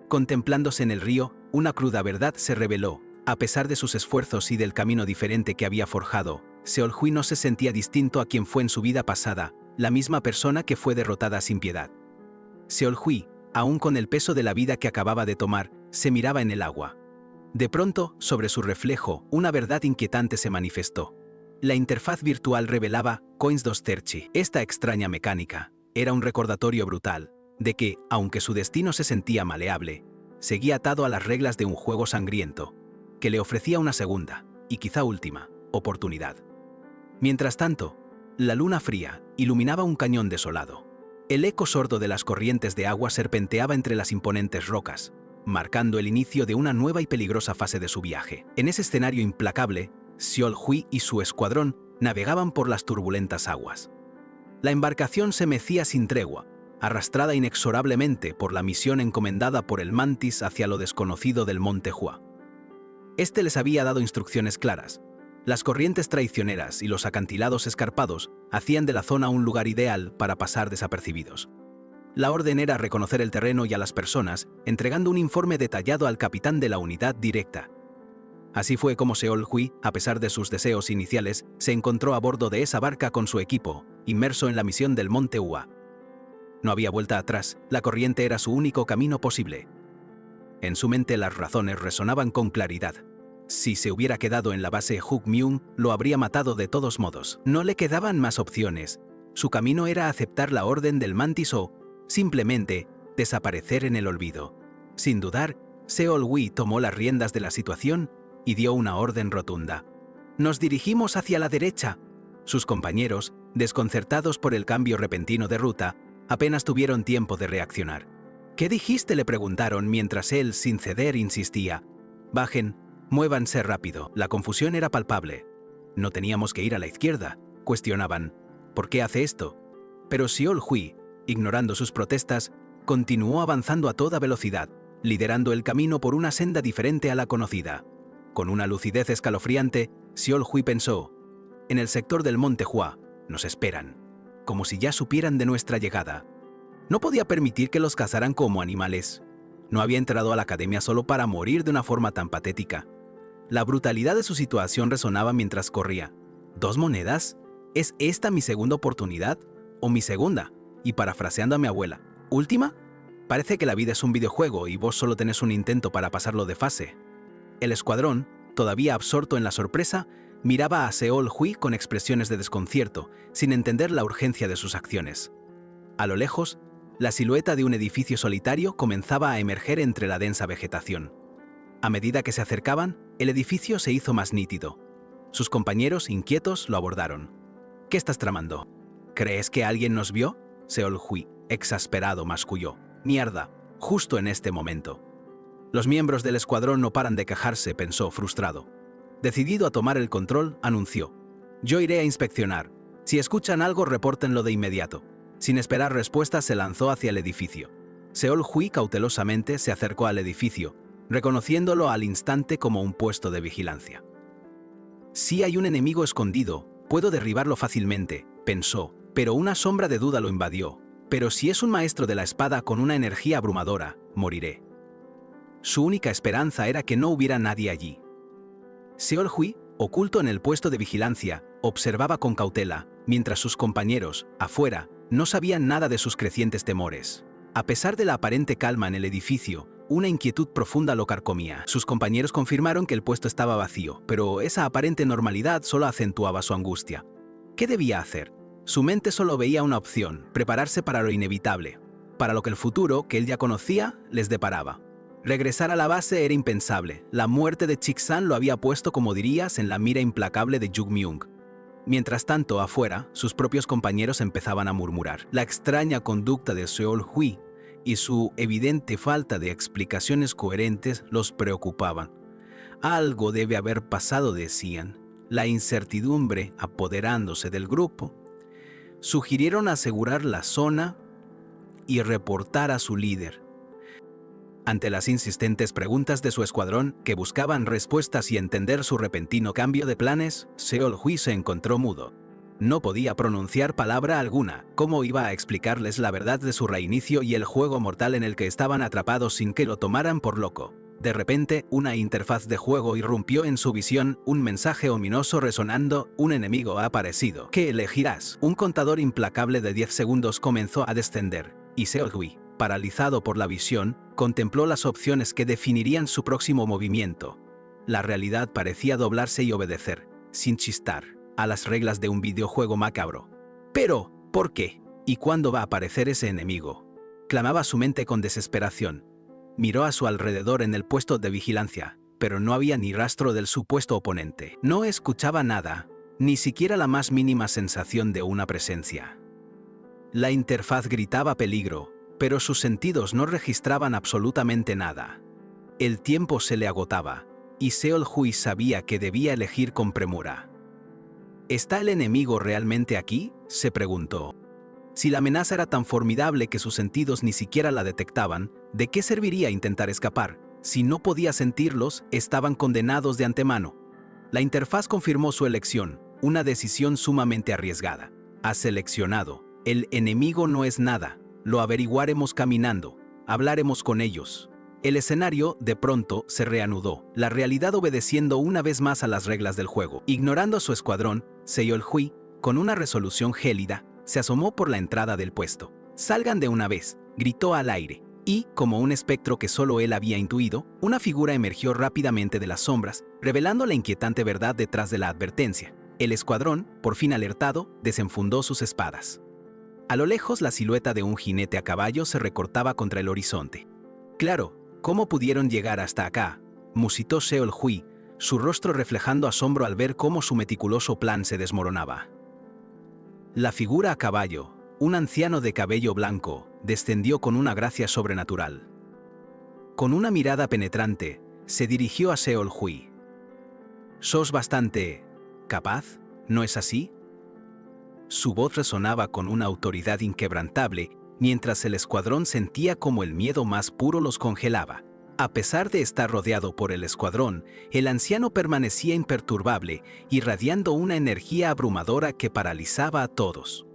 Contemplándose en el río, una cruda verdad se reveló. A pesar de sus esfuerzos y del camino diferente que había forjado, Seol-Hui no se sentía distinto a quien fue en su vida pasada, la misma persona que fue derrotada sin piedad. Seol-Hui, aún con el peso de la vida que acababa de tomar, se miraba en el agua. De pronto, sobre su reflejo, una verdad inquietante se manifestó. La interfaz virtual revelaba Coins dos Terci. Esta extraña mecánica era un recordatorio brutal de que, aunque su destino se sentía maleable, seguía atado a las reglas de un juego sangriento, que le ofrecía una segunda, y quizá última, oportunidad. Mientras tanto, la luna fría iluminaba un cañón desolado. El eco sordo de las corrientes de agua serpenteaba entre las imponentes rocas, marcando el inicio de una nueva y peligrosa fase de su viaje. En ese escenario implacable, Seol-Hui y su escuadrón navegaban por las turbulentas aguas. La embarcación se mecía sin tregua, arrastrada inexorablemente por la misión encomendada por el Mantis hacia lo desconocido del Monte Hua. Este les había dado instrucciones claras. Las corrientes traicioneras y los acantilados escarpados hacían de la zona un lugar ideal para pasar desapercibidos. La orden era reconocer el terreno y a las personas, entregando un informe detallado al capitán de la unidad directa. Así fue como Seol-Hui, a pesar de sus deseos iniciales, se encontró a bordo de esa barca con su equipo, inmerso en la misión del Monte Hua. No había vuelta atrás, la corriente era su único camino posible. En su mente las razones resonaban con claridad. Si se hubiera quedado en la base Hugmyung, lo habría matado de todos modos. No le quedaban más opciones. Su camino era aceptar la orden del Mantis o, simplemente, desaparecer en el olvido. Sin dudar, Seol-Hui tomó las riendas de la situación y dio una orden rotunda. «Nos dirigimos hacia la derecha». Sus compañeros, desconcertados por el cambio repentino de ruta, apenas tuvieron tiempo de reaccionar. «¿Qué dijiste?», le preguntaron mientras él, sin ceder, insistía. «Bajen, muévanse rápido». La confusión era palpable. «No teníamos que ir a la izquierda», cuestionaban. «¿Por qué hace esto?». Pero Seol-Hui, ignorando sus protestas, continuó avanzando a toda velocidad, liderando el camino por una senda diferente a la conocida. Con una lucidez escalofriante, Seol-Hui pensó: «En el sector del Monte Hua, nos esperan, como si ya supieran de nuestra llegada». No podía permitir que los cazaran como animales. No había entrado a la academia solo para morir de una forma tan patética. La brutalidad de su situación resonaba mientras corría. ¿2 monedas? ¿Es esta mi segunda oportunidad? ¿O mi segunda? Y parafraseando a mi abuela, ¿última? Parece que la vida es un videojuego y vos solo tenés un intento para pasarlo de fase. El escuadrón, todavía absorto en la sorpresa, miraba a Seol-Hui con expresiones de desconcierto, sin entender la urgencia de sus acciones. A lo lejos, la silueta de un edificio solitario comenzaba a emerger entre la densa vegetación. A medida que se acercaban, el edificio se hizo más nítido. Sus compañeros, inquietos, lo abordaron. «¿Qué estás tramando? ¿Crees que alguien nos vio?». Seol-Hui, exasperado, masculló. «Mierda, justo en este momento». Los miembros del escuadrón no paran de quejarse, pensó, frustrado. Decidido a tomar el control, anunció: «Yo iré a inspeccionar. Si escuchan algo, repórtenlo de inmediato». Sin esperar respuesta, se lanzó hacia el edificio. Seol-Hui cautelosamente se acercó al edificio, reconociéndolo al instante como un puesto de vigilancia. «Si hay un enemigo escondido, puedo derribarlo fácilmente», pensó, pero una sombra de duda lo invadió. «Pero si es un maestro de la espada con una energía abrumadora, moriré». Su única esperanza era que no hubiera nadie allí. Seol-Hui, oculto en el puesto de vigilancia, observaba con cautela, mientras sus compañeros, afuera, no sabían nada de sus crecientes temores. A pesar de la aparente calma en el edificio, una inquietud profunda lo carcomía. Sus compañeros confirmaron que el puesto estaba vacío, pero esa aparente normalidad solo acentuaba su angustia. ¿Qué debía hacer? Su mente solo veía una opción: prepararse para lo inevitable, para lo que el futuro, que él ya conocía, les deparaba. Regresar a la base era impensable. La muerte de Chixan lo había puesto, como dirías, en la mira implacable de Jugmyung. Mientras tanto, afuera, sus propios compañeros empezaban a murmurar. La extraña conducta de Seol-Hui y su evidente falta de explicaciones coherentes los preocupaban. Algo debe haber pasado, decían, la incertidumbre apoderándose del grupo. Sugirieron asegurar la zona y reportar a su líder. Ante las insistentes preguntas de su escuadrón, que buscaban respuestas y entender su repentino cambio de planes, Seol-Hui se encontró mudo. No podía pronunciar palabra alguna. ¿Cómo iba a explicarles la verdad de su reinicio y el juego mortal en el que estaban atrapados sin que lo tomaran por loco? De repente, una interfaz de juego irrumpió en su visión, un mensaje ominoso resonando: un enemigo ha aparecido. ¿Qué elegirás? Un contador implacable de 10 segundos comenzó a descender, y Seol-Hui, paralizado por la visión, contempló las opciones que definirían su próximo movimiento. La realidad parecía doblarse y obedecer, sin chistar, a las reglas de un videojuego macabro. Pero, ¿por qué? ¿Y cuándo va a aparecer ese enemigo? Clamaba su mente con desesperación. Miró a su alrededor en el puesto de vigilancia, pero no había ni rastro del supuesto oponente. No escuchaba nada, ni siquiera la más mínima sensación de una presencia. La interfaz gritaba peligro, pero sus sentidos no registraban absolutamente nada. El tiempo se le agotaba, y Seol-Hui sabía que debía elegir con premura. ¿Está el enemigo realmente aquí?, se preguntó. Si la amenaza era tan formidable que sus sentidos ni siquiera la detectaban, ¿de qué serviría intentar escapar? Si no podía sentirlos, estaban condenados de antemano. La interfaz confirmó su elección, una decisión sumamente arriesgada. Has seleccionado. El enemigo no es nada. Lo averiguaremos caminando. Hablaremos con ellos. El escenario, de pronto, se reanudó, la realidad obedeciendo una vez más a las reglas del juego. Ignorando a su escuadrón, Seol-Hui, con una resolución gélida, se asomó por la entrada del puesto. «Salgan de una vez», gritó al aire. Y, como un espectro que solo él había intuido, una figura emergió rápidamente de las sombras, revelando la inquietante verdad detrás de la advertencia. El escuadrón, por fin alertado, desenfundó sus espadas. A lo lejos, la silueta de un jinete a caballo se recortaba contra el horizonte. «Claro, ¿cómo pudieron llegar hasta acá?», musitó Seol-Hui, su rostro reflejando asombro al ver cómo su meticuloso plan se desmoronaba. La figura a caballo, un anciano de cabello blanco, descendió con una gracia sobrenatural. Con una mirada penetrante, se dirigió a Seol-Hui. «¿Sos bastante capaz, no es así?». Su voz resonaba con una autoridad inquebrantable, mientras el escuadrón sentía como el miedo más puro los congelaba. A pesar de estar rodeado por el escuadrón, el anciano permanecía imperturbable, irradiando una energía abrumadora que paralizaba a todos.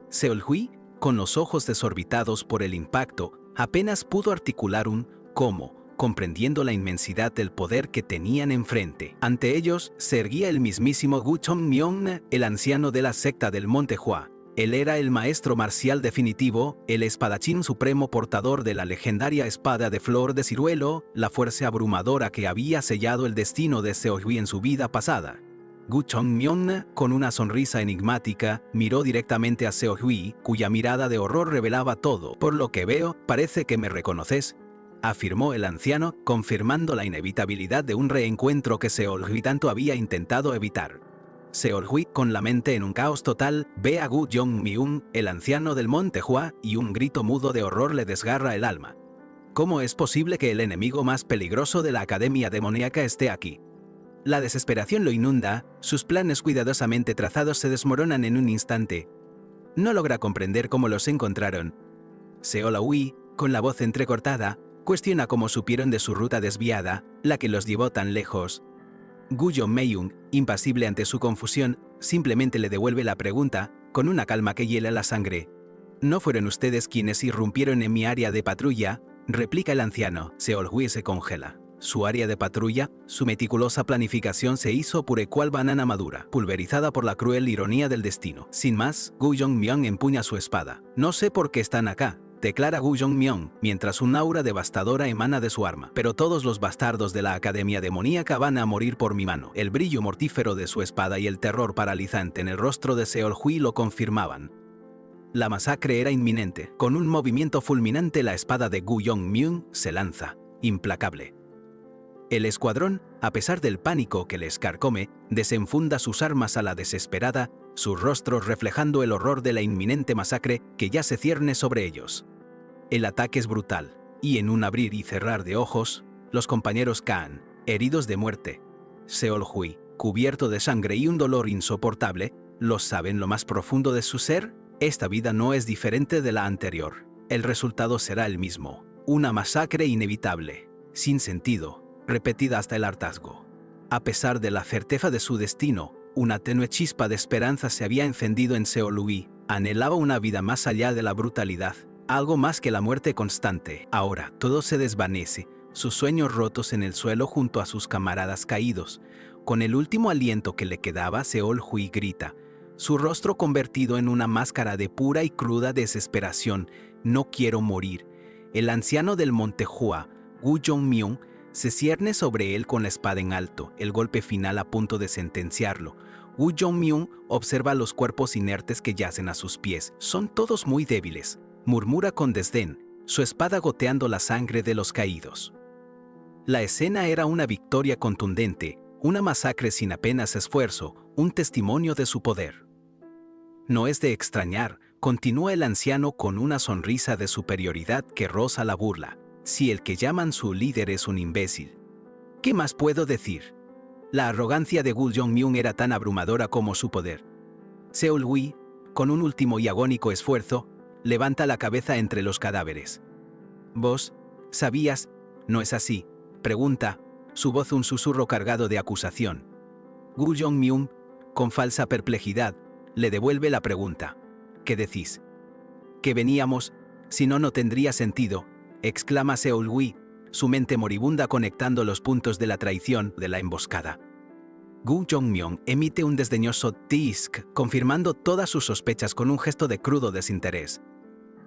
Seol-Hui, con los ojos desorbitados por el impacto, apenas pudo articular un «¿cómo?», comprendiendo la inmensidad del poder que tenían enfrente. Ante ellos se erguía el mismísimo Gu Chongmyong, el anciano de la secta del Monte Hua. Él era el maestro marcial definitivo, el espadachín supremo portador de la legendaria espada de flor de ciruelo, la fuerza abrumadora que había sellado el destino de Seol-Hui en su vida pasada. Gu Chongmyong, con una sonrisa enigmática, miró directamente a Seol-Hui, cuya mirada de horror revelaba todo. «Por lo que veo, parece que me reconoces», afirmó el anciano, confirmando la inevitabilidad de un reencuentro que Seol-Hui tanto había intentado evitar. Seol-Hui, con la mente en un caos total, ve a Gu Chongmyong, el anciano del Monte Hua, y un grito mudo de horror le desgarra el alma. ¿Cómo es posible que el enemigo más peligroso de la Academia Demoníaca esté aquí? La desesperación lo inunda, sus planes cuidadosamente trazados se desmoronan en un instante. No logra comprender cómo los encontraron. Seol-Hui, con la voz entrecortada, cuestiona cómo supieron de su ruta desviada, la que los llevó tan lejos. Gu Chongmyong, impasible ante su confusión, simplemente le devuelve la pregunta, con una calma que hiela la sangre. «¿No fueron ustedes quienes irrumpieron en mi área de patrulla?», replica el anciano. Seol-Hui se congela. Su área de patrulla, su meticulosa planificación se hizo pura cual banana madura, pulverizada por la cruel ironía del destino. Sin más, Gu Chongmyong empuña su espada. «No sé por qué están acá», declara Gu Chongmyong, mientras un aura devastadora emana de su arma. «Pero todos los bastardos de la Academia Demoníaca van a morir por mi mano». El brillo mortífero de su espada y el terror paralizante en el rostro de Seol-Hui lo confirmaban. La masacre era inminente. Con un movimiento fulminante, la espada de Gu Chongmyong se lanza, implacable. El escuadrón, a pesar del pánico que les carcome, desenfunda sus armas a la desesperada, sus rostros reflejando el horror de la inminente masacre que ya se cierne sobre ellos. El ataque es brutal, y en un abrir y cerrar de ojos, los compañeros caen, heridos de muerte. Seol-Hui, cubierto de sangre y un dolor insoportable, ¿lo saben lo más profundo de su ser? Esta vida no es diferente de la anterior. El resultado será el mismo. Una masacre inevitable, sin sentido, repetida hasta el hartazgo. A pesar de la certeza de su destino, una tenue chispa de esperanza se había encendido en Seol-Hui. Anhelaba una vida más allá de la brutalidad, algo más que la muerte constante. Ahora todo se desvanece, sus sueños rotos en el suelo junto a sus camaradas caídos. Con el último aliento que le quedaba, Seol-Hui grita, su rostro convertido en una máscara de pura y cruda desesperación: no quiero morir. El anciano del monte Hua, Gu Yongmyung, se cierne sobre él con la espada en alto, el golpe final a punto de sentenciarlo. Gu Yongmyung observa los cuerpos inertes que yacen a sus pies. Son todos muy débiles, murmura con desdén, su espada goteando la sangre de los caídos. La escena era una victoria contundente, una masacre sin apenas esfuerzo, un testimonio de su poder. No es de extrañar, continúa el anciano con una sonrisa de superioridad que roza la burla, si el que llaman su líder es un imbécil. ¿Qué más puedo decir? La arrogancia de Gu Yongmyung era tan abrumadora como su poder. Seol-Hui, con un último y agónico esfuerzo, levanta la cabeza entre los cadáveres. ¿Vos sabías? ¿No es así?, pregunta, su voz un susurro cargado de acusación. Gu Yongmyung, con falsa perplejidad, le devuelve la pregunta. ¿Qué decís? Que veníamos, si no, no tendría sentido, exclama Seol-Hui, su mente moribunda conectando los puntos de la traición de la emboscada. Gu Yongmyung emite un desdeñoso tisk, confirmando todas sus sospechas con un gesto de crudo desinterés.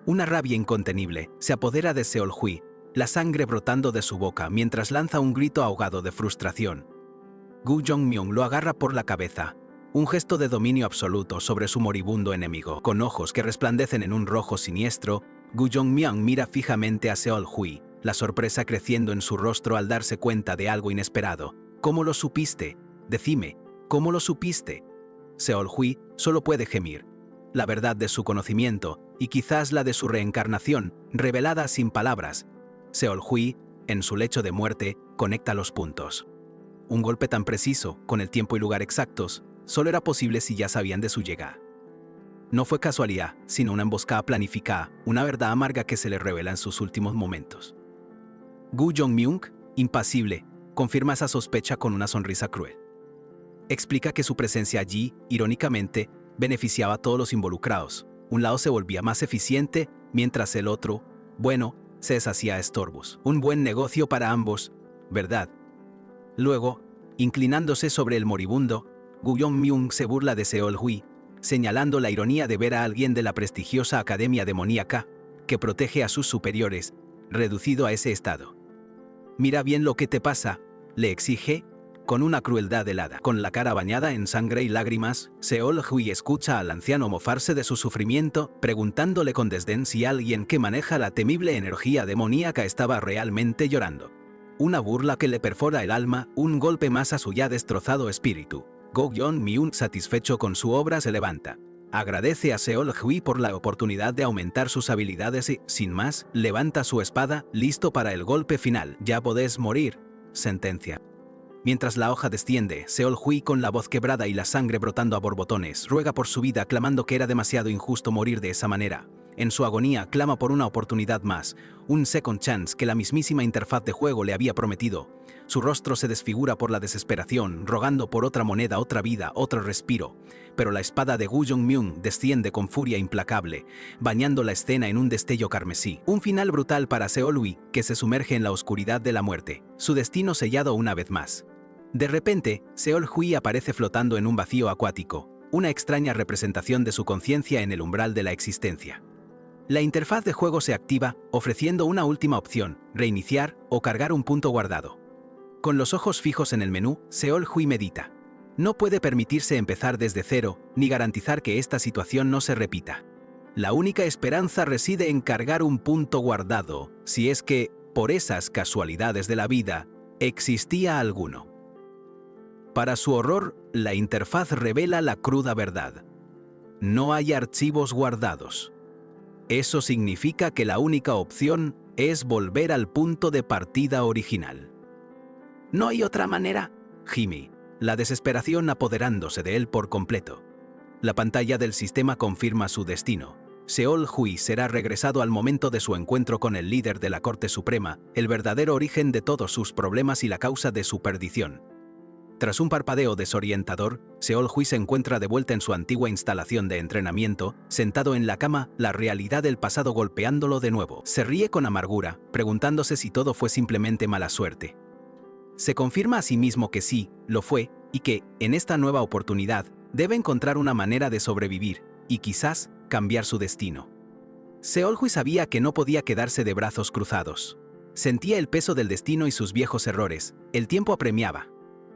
Una rabia incontenible se apodera de Seol-Hui, la sangre brotando de su boca mientras lanza un grito ahogado de frustración. Gu Yongmyung lo agarra por la cabeza, un gesto de dominio absoluto sobre su moribundo enemigo. Con ojos que resplandecen en un rojo siniestro, Gu Yongmyung mira fijamente a Seol-Hui, la sorpresa creciendo en su rostro al darse cuenta de algo inesperado. ¿Cómo lo supiste? Decime, ¿cómo lo supiste? Seol-Hui solo puede gemir. La verdad de su conocimiento, y quizás la de su reencarnación, revelada sin palabras. Seol-Hui, en su lecho de muerte, conecta los puntos. Un golpe tan preciso, con el tiempo y lugar exactos, solo era posible si ya sabían de su llegada. No fue casualidad, sino una emboscada planificada, una verdad amarga que se le revela en sus últimos momentos. Gu Yongmyung, impasible, confirma esa sospecha con una sonrisa cruel. Explica que su presencia allí, irónicamente, beneficiaba a todos los involucrados. Un lado se volvía más eficiente, mientras el otro, bueno, se deshacía a estorbos. Un buen negocio para ambos, ¿verdad? Luego, inclinándose sobre el moribundo, Gu Yongmyung se burla de Seol-Hui, señalando la ironía de ver a alguien de la prestigiosa academia demoníaca, que protege a sus superiores, reducido a ese estado. Mira bien lo que te pasa, le exige, con una crueldad helada. Con la cara bañada en sangre y lágrimas, Seol-Hui escucha al anciano mofarse de su sufrimiento, preguntándole con desdén si alguien que maneja la temible energía demoníaca estaba realmente llorando. Una burla que le perfora el alma, un golpe más a su ya destrozado espíritu. Gu Yongmyung, satisfecho con su obra, se levanta. Agradece a Seol-Hui por la oportunidad de aumentar sus habilidades y, sin más, levanta su espada, listo para el golpe final. Ya podés morir, sentencia. Mientras la hoja desciende, Seol-Hui, con la voz quebrada y la sangre brotando a borbotones, ruega por su vida, clamando que era demasiado injusto morir de esa manera. En su agonía, clama por una oportunidad más, un second chance que la mismísima interfaz de juego le había prometido. Su rostro se desfigura por la desesperación, rogando por otra moneda, otra vida, otro respiro. Pero la espada de Gu Yongmyung desciende con furia implacable, bañando la escena en un destello carmesí. Un final brutal para Seol-Hui, que se sumerge en la oscuridad de la muerte, su destino sellado una vez más. De repente, Seol-Hui aparece flotando en un vacío acuático, una extraña representación de su conciencia en el umbral de la existencia. La interfaz de juego se activa, ofreciendo una última opción: reiniciar o cargar un punto guardado. Con los ojos fijos en el menú, Seol-Hui medita. No puede permitirse empezar desde cero, ni garantizar que esta situación no se repita. La única esperanza reside en cargar un punto guardado, si es que, por esas casualidades de la vida, existía alguno. Para su horror, la interfaz revela la cruda verdad. No hay archivos guardados. Eso significa que la única opción es volver al punto de partida original. ¿No hay otra manera? Gime, la desesperación apoderándose de él por completo. La pantalla del sistema confirma su destino. Seol-Hui será regresado al momento de su encuentro con el líder de la Corte Suprema, el verdadero origen de todos sus problemas y la causa de su perdición. Tras un parpadeo desorientador, Seol-Hui se encuentra de vuelta en su antigua instalación de entrenamiento, sentado en la cama, la realidad del pasado golpeándolo de nuevo. Se ríe con amargura, preguntándose si todo fue simplemente mala suerte. Se confirma a sí mismo que sí, lo fue, y que, en esta nueva oportunidad, debe encontrar una manera de sobrevivir, y quizás, cambiar su destino. Seol-Hui sabía que no podía quedarse de brazos cruzados. Sentía el peso del destino y sus viejos errores, el tiempo apremiaba.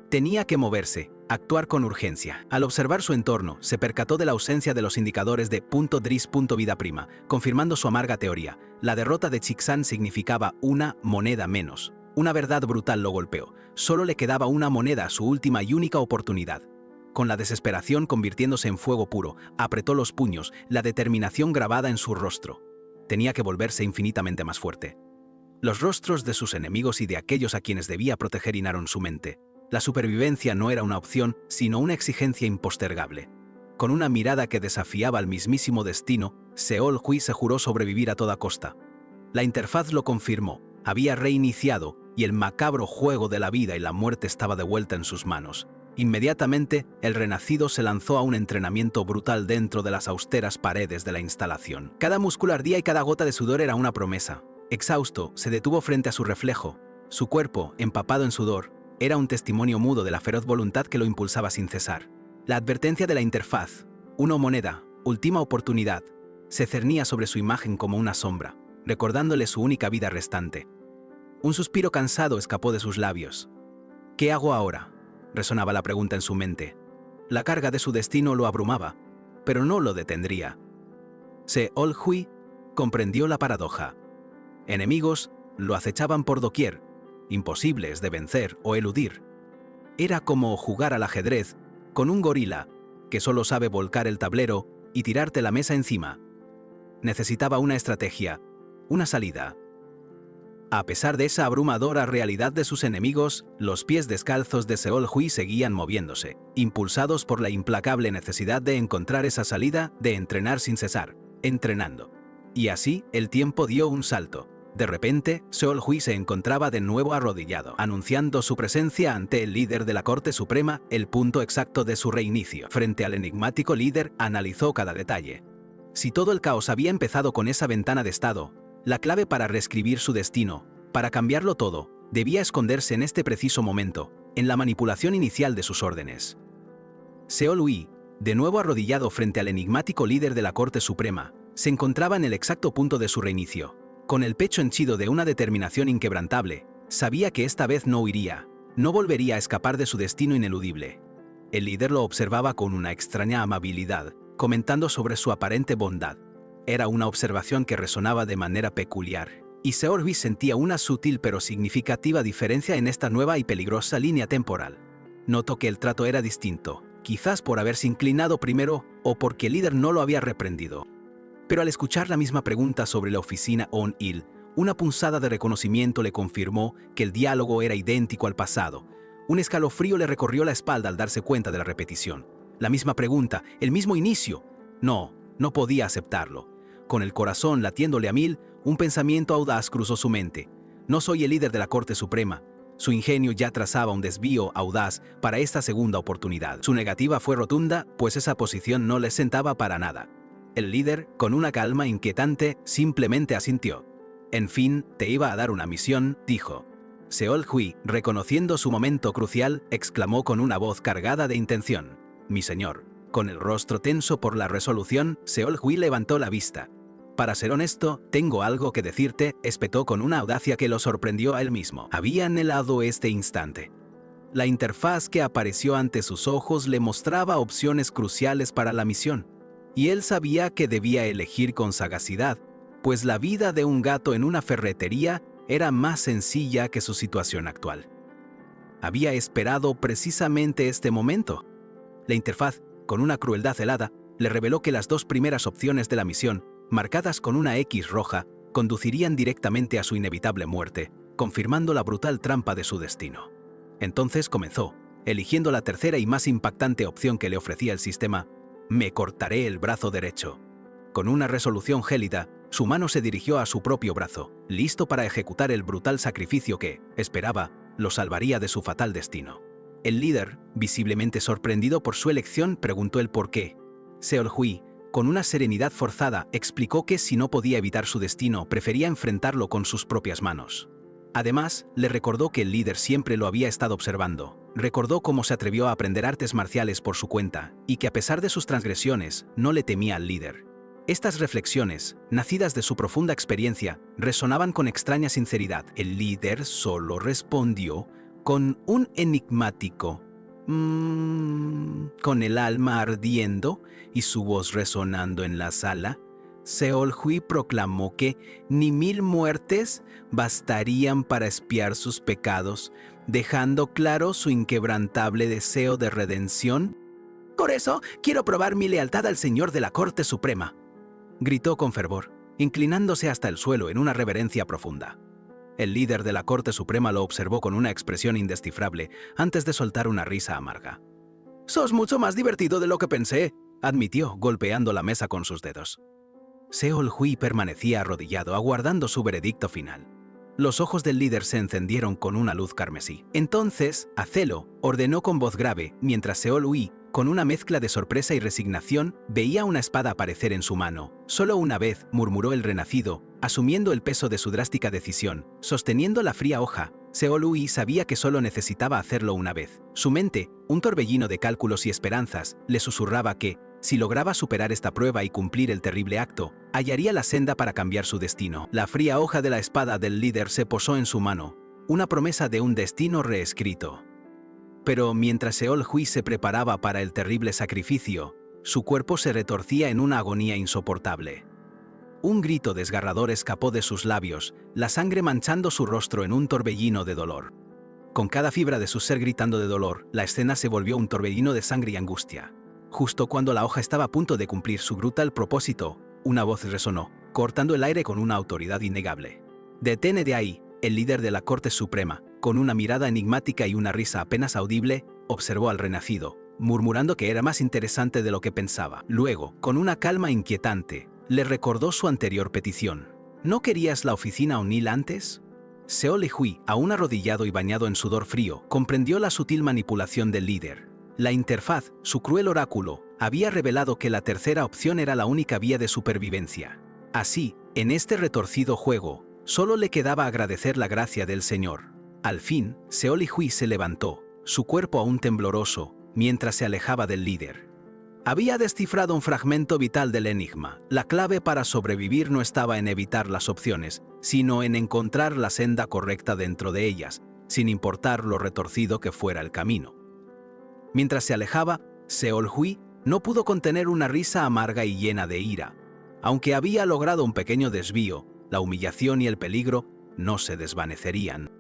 Tenía que moverse, actuar con urgencia. Al observar su entorno, se percató de la ausencia de los indicadores de .dris. Vida prima, confirmando su amarga teoría. La derrota de Chixan significaba una moneda menos. Una verdad brutal lo golpeó. Solo le quedaba una moneda, su última y única oportunidad. Con la desesperación convirtiéndose en fuego puro, apretó los puños, la determinación grabada en su rostro. Tenía que volverse infinitamente más fuerte. Los rostros de sus enemigos y de aquellos a quienes debía proteger llenaron su mente. La supervivencia no era una opción, sino una exigencia impostergable. Con una mirada que desafiaba al mismísimo destino, Seol-Hui se juró sobrevivir a toda costa. La interfaz lo confirmó, había reiniciado, y el macabro juego de la vida y la muerte estaba de vuelta en sus manos. Inmediatamente, el renacido se lanzó a un entrenamiento brutal dentro de las austeras paredes de la instalación. Cada músculo ardía y cada gota de sudor era una promesa. Exhausto, se detuvo frente a su reflejo. Su cuerpo, empapado en sudor, era un testimonio mudo de la feroz voluntad que lo impulsaba sin cesar. La advertencia de la interfaz, una moneda, última oportunidad, se cernía sobre su imagen como una sombra, recordándole su única vida restante. Un suspiro cansado escapó de sus labios. ¿Qué hago ahora?, resonaba la pregunta en su mente. La carga de su destino lo abrumaba, pero no lo detendría. Seol-Hui comprendió la paradoja. Enemigos lo acechaban por doquier, imposibles de vencer o eludir. Era como jugar al ajedrez con un gorila que solo sabe volcar el tablero y tirarte la mesa encima. Necesitaba una estrategia, una salida. A pesar de esa abrumadora realidad de sus enemigos, los pies descalzos de Seol-Hui seguían moviéndose, impulsados por la implacable necesidad de encontrar esa salida, de entrenar sin cesar, entrenando. Y así, el tiempo dio un salto. De repente, Seol-Hui se encontraba de nuevo arrodillado, anunciando su presencia ante el líder de la Corte Suprema, el punto exacto de su reinicio. Frente al enigmático líder, analizó cada detalle. Si todo el caos había empezado con esa ventana de estado, la clave para reescribir su destino, para cambiarlo todo, debía esconderse en este preciso momento, en la manipulación inicial de sus órdenes. Seol-Hui, de nuevo arrodillado frente al enigmático líder de la Corte Suprema, se encontraba en el exacto punto de su reinicio. Con el pecho henchido de una determinación inquebrantable, sabía que esta vez no huiría, no volvería a escapar de su destino ineludible. El líder lo observaba con una extraña amabilidad, comentando sobre su aparente bondad. Era una observación que resonaba de manera peculiar, y Seol-Hui sentía una sutil pero significativa diferencia en esta nueva y peligrosa línea temporal. Notó que el trato era distinto, quizás por haberse inclinado primero o porque el líder no lo había reprendido. Pero al escuchar la misma pregunta sobre la oficina On-Il, una punzada de reconocimiento le confirmó que el diálogo era idéntico al pasado. Un escalofrío le recorrió la espalda al darse cuenta de la repetición. La misma pregunta, el mismo inicio. No podía aceptarlo. Con el corazón latiéndole a mil, un pensamiento audaz cruzó su mente. No soy el líder de la Corte Suprema. Su ingenio ya trazaba un desvío audaz para esta segunda oportunidad. Su negativa fue rotunda, pues esa posición no le sentaba para nada. El líder, con una calma inquietante, simplemente asintió. En fin, te iba a dar una misión, dijo. Seol-Hui, reconociendo su momento crucial, exclamó con una voz cargada de intención. Mi señor. Con el rostro tenso por la resolución, Seol-Hui levantó la vista. Para ser honesto, tengo algo que decirte, espetó con una audacia que lo sorprendió a él mismo. Había anhelado este instante. La interfaz que apareció ante sus ojos le mostraba opciones cruciales para la misión. Y él sabía que debía elegir con sagacidad, pues la vida de un gato en una ferretería era más sencilla que su situación actual. Había esperado precisamente este momento. La interfaz, con una crueldad helada, le reveló que las dos primeras opciones de la misión marcadas con una X roja, conducirían directamente a su inevitable muerte, confirmando la brutal trampa de su destino. Entonces comenzó, eligiendo la tercera y más impactante opción que le ofrecía el sistema: me cortaré el brazo derecho. Con una resolución gélida, su mano se dirigió a su propio brazo, listo para ejecutar el brutal sacrificio que, esperaba, lo salvaría de su fatal destino. El líder, visiblemente sorprendido por su elección, preguntó el por qué. Seol-Hui, con una serenidad forzada, explicó que si no podía evitar su destino, prefería enfrentarlo con sus propias manos. Además, le recordó que el líder siempre lo había estado observando. Recordó cómo se atrevió a aprender artes marciales por su cuenta, y que a pesar de sus transgresiones, no le temía al líder. Estas reflexiones, nacidas de su profunda experiencia, resonaban con extraña sinceridad. El líder solo respondió con un enigmático con el alma ardiendo y su voz resonando en la sala. Seol-Hui proclamó que ni 1000 muertes bastarían para expiar sus pecados, dejando claro su inquebrantable deseo de redención. Por eso, quiero probar mi lealtad al Señor de la Corte Suprema, gritó con fervor, inclinándose hasta el suelo en una reverencia profunda. El líder de la Corte Suprema lo observó con una expresión indescifrable antes de soltar una risa amarga. «Sos mucho más divertido de lo que pensé», admitió, golpeando la mesa con sus dedos. Seol-Hui permanecía arrodillado, aguardando su veredicto final. Los ojos del líder se encendieron con una luz carmesí. Entonces, hacelo, ordenó con voz grave, mientras Seol-Hui, con una mezcla de sorpresa y resignación, veía una espada aparecer en su mano. «Solo una vez», murmuró el renacido, asumiendo el peso de su drástica decisión. Sosteniendo la fría hoja, Seol-Hui sabía que solo necesitaba hacerlo una vez. Su mente, un torbellino de cálculos y esperanzas, le susurraba que, si lograba superar esta prueba y cumplir el terrible acto, hallaría la senda para cambiar su destino. La fría hoja de la espada del líder se posó en su mano, una promesa de un destino reescrito. Pero mientras Seol-Hui se preparaba para el terrible sacrificio, su cuerpo se retorcía en una agonía insoportable. Un grito desgarrador escapó de sus labios, la sangre manchando su rostro en un torbellino de dolor. Con cada fibra de su ser gritando de dolor, la escena se volvió un torbellino de sangre y angustia. Justo cuando la hoja estaba a punto de cumplir su brutal propósito, una voz resonó, cortando el aire con una autoridad innegable. «Detente ahí», el líder de la Corte Suprema, con una mirada enigmática y una risa apenas audible, observó al renacido, murmurando que era más interesante de lo que pensaba. Luego, con una calma inquietante, le recordó su anterior petición. ¿No querías la oficina O'Neill antes? Seol-Hui, aún arrodillado y bañado en sudor frío, comprendió la sutil manipulación del líder. La interfaz, su cruel oráculo, había revelado que la tercera opción era la única vía de supervivencia. Así, en este retorcido juego, solo le quedaba agradecer la gracia del Señor. Al fin, Seol-Hui se levantó, su cuerpo aún tembloroso, mientras se alejaba del líder. Había descifrado un fragmento vital del enigma. La clave para sobrevivir no estaba en evitar las opciones, sino en encontrar la senda correcta dentro de ellas, sin importar lo retorcido que fuera el camino. Mientras se alejaba, Seol-Hui no pudo contener una risa amarga y llena de ira. Aunque había logrado un pequeño desvío, la humillación y el peligro no se desvanecerían.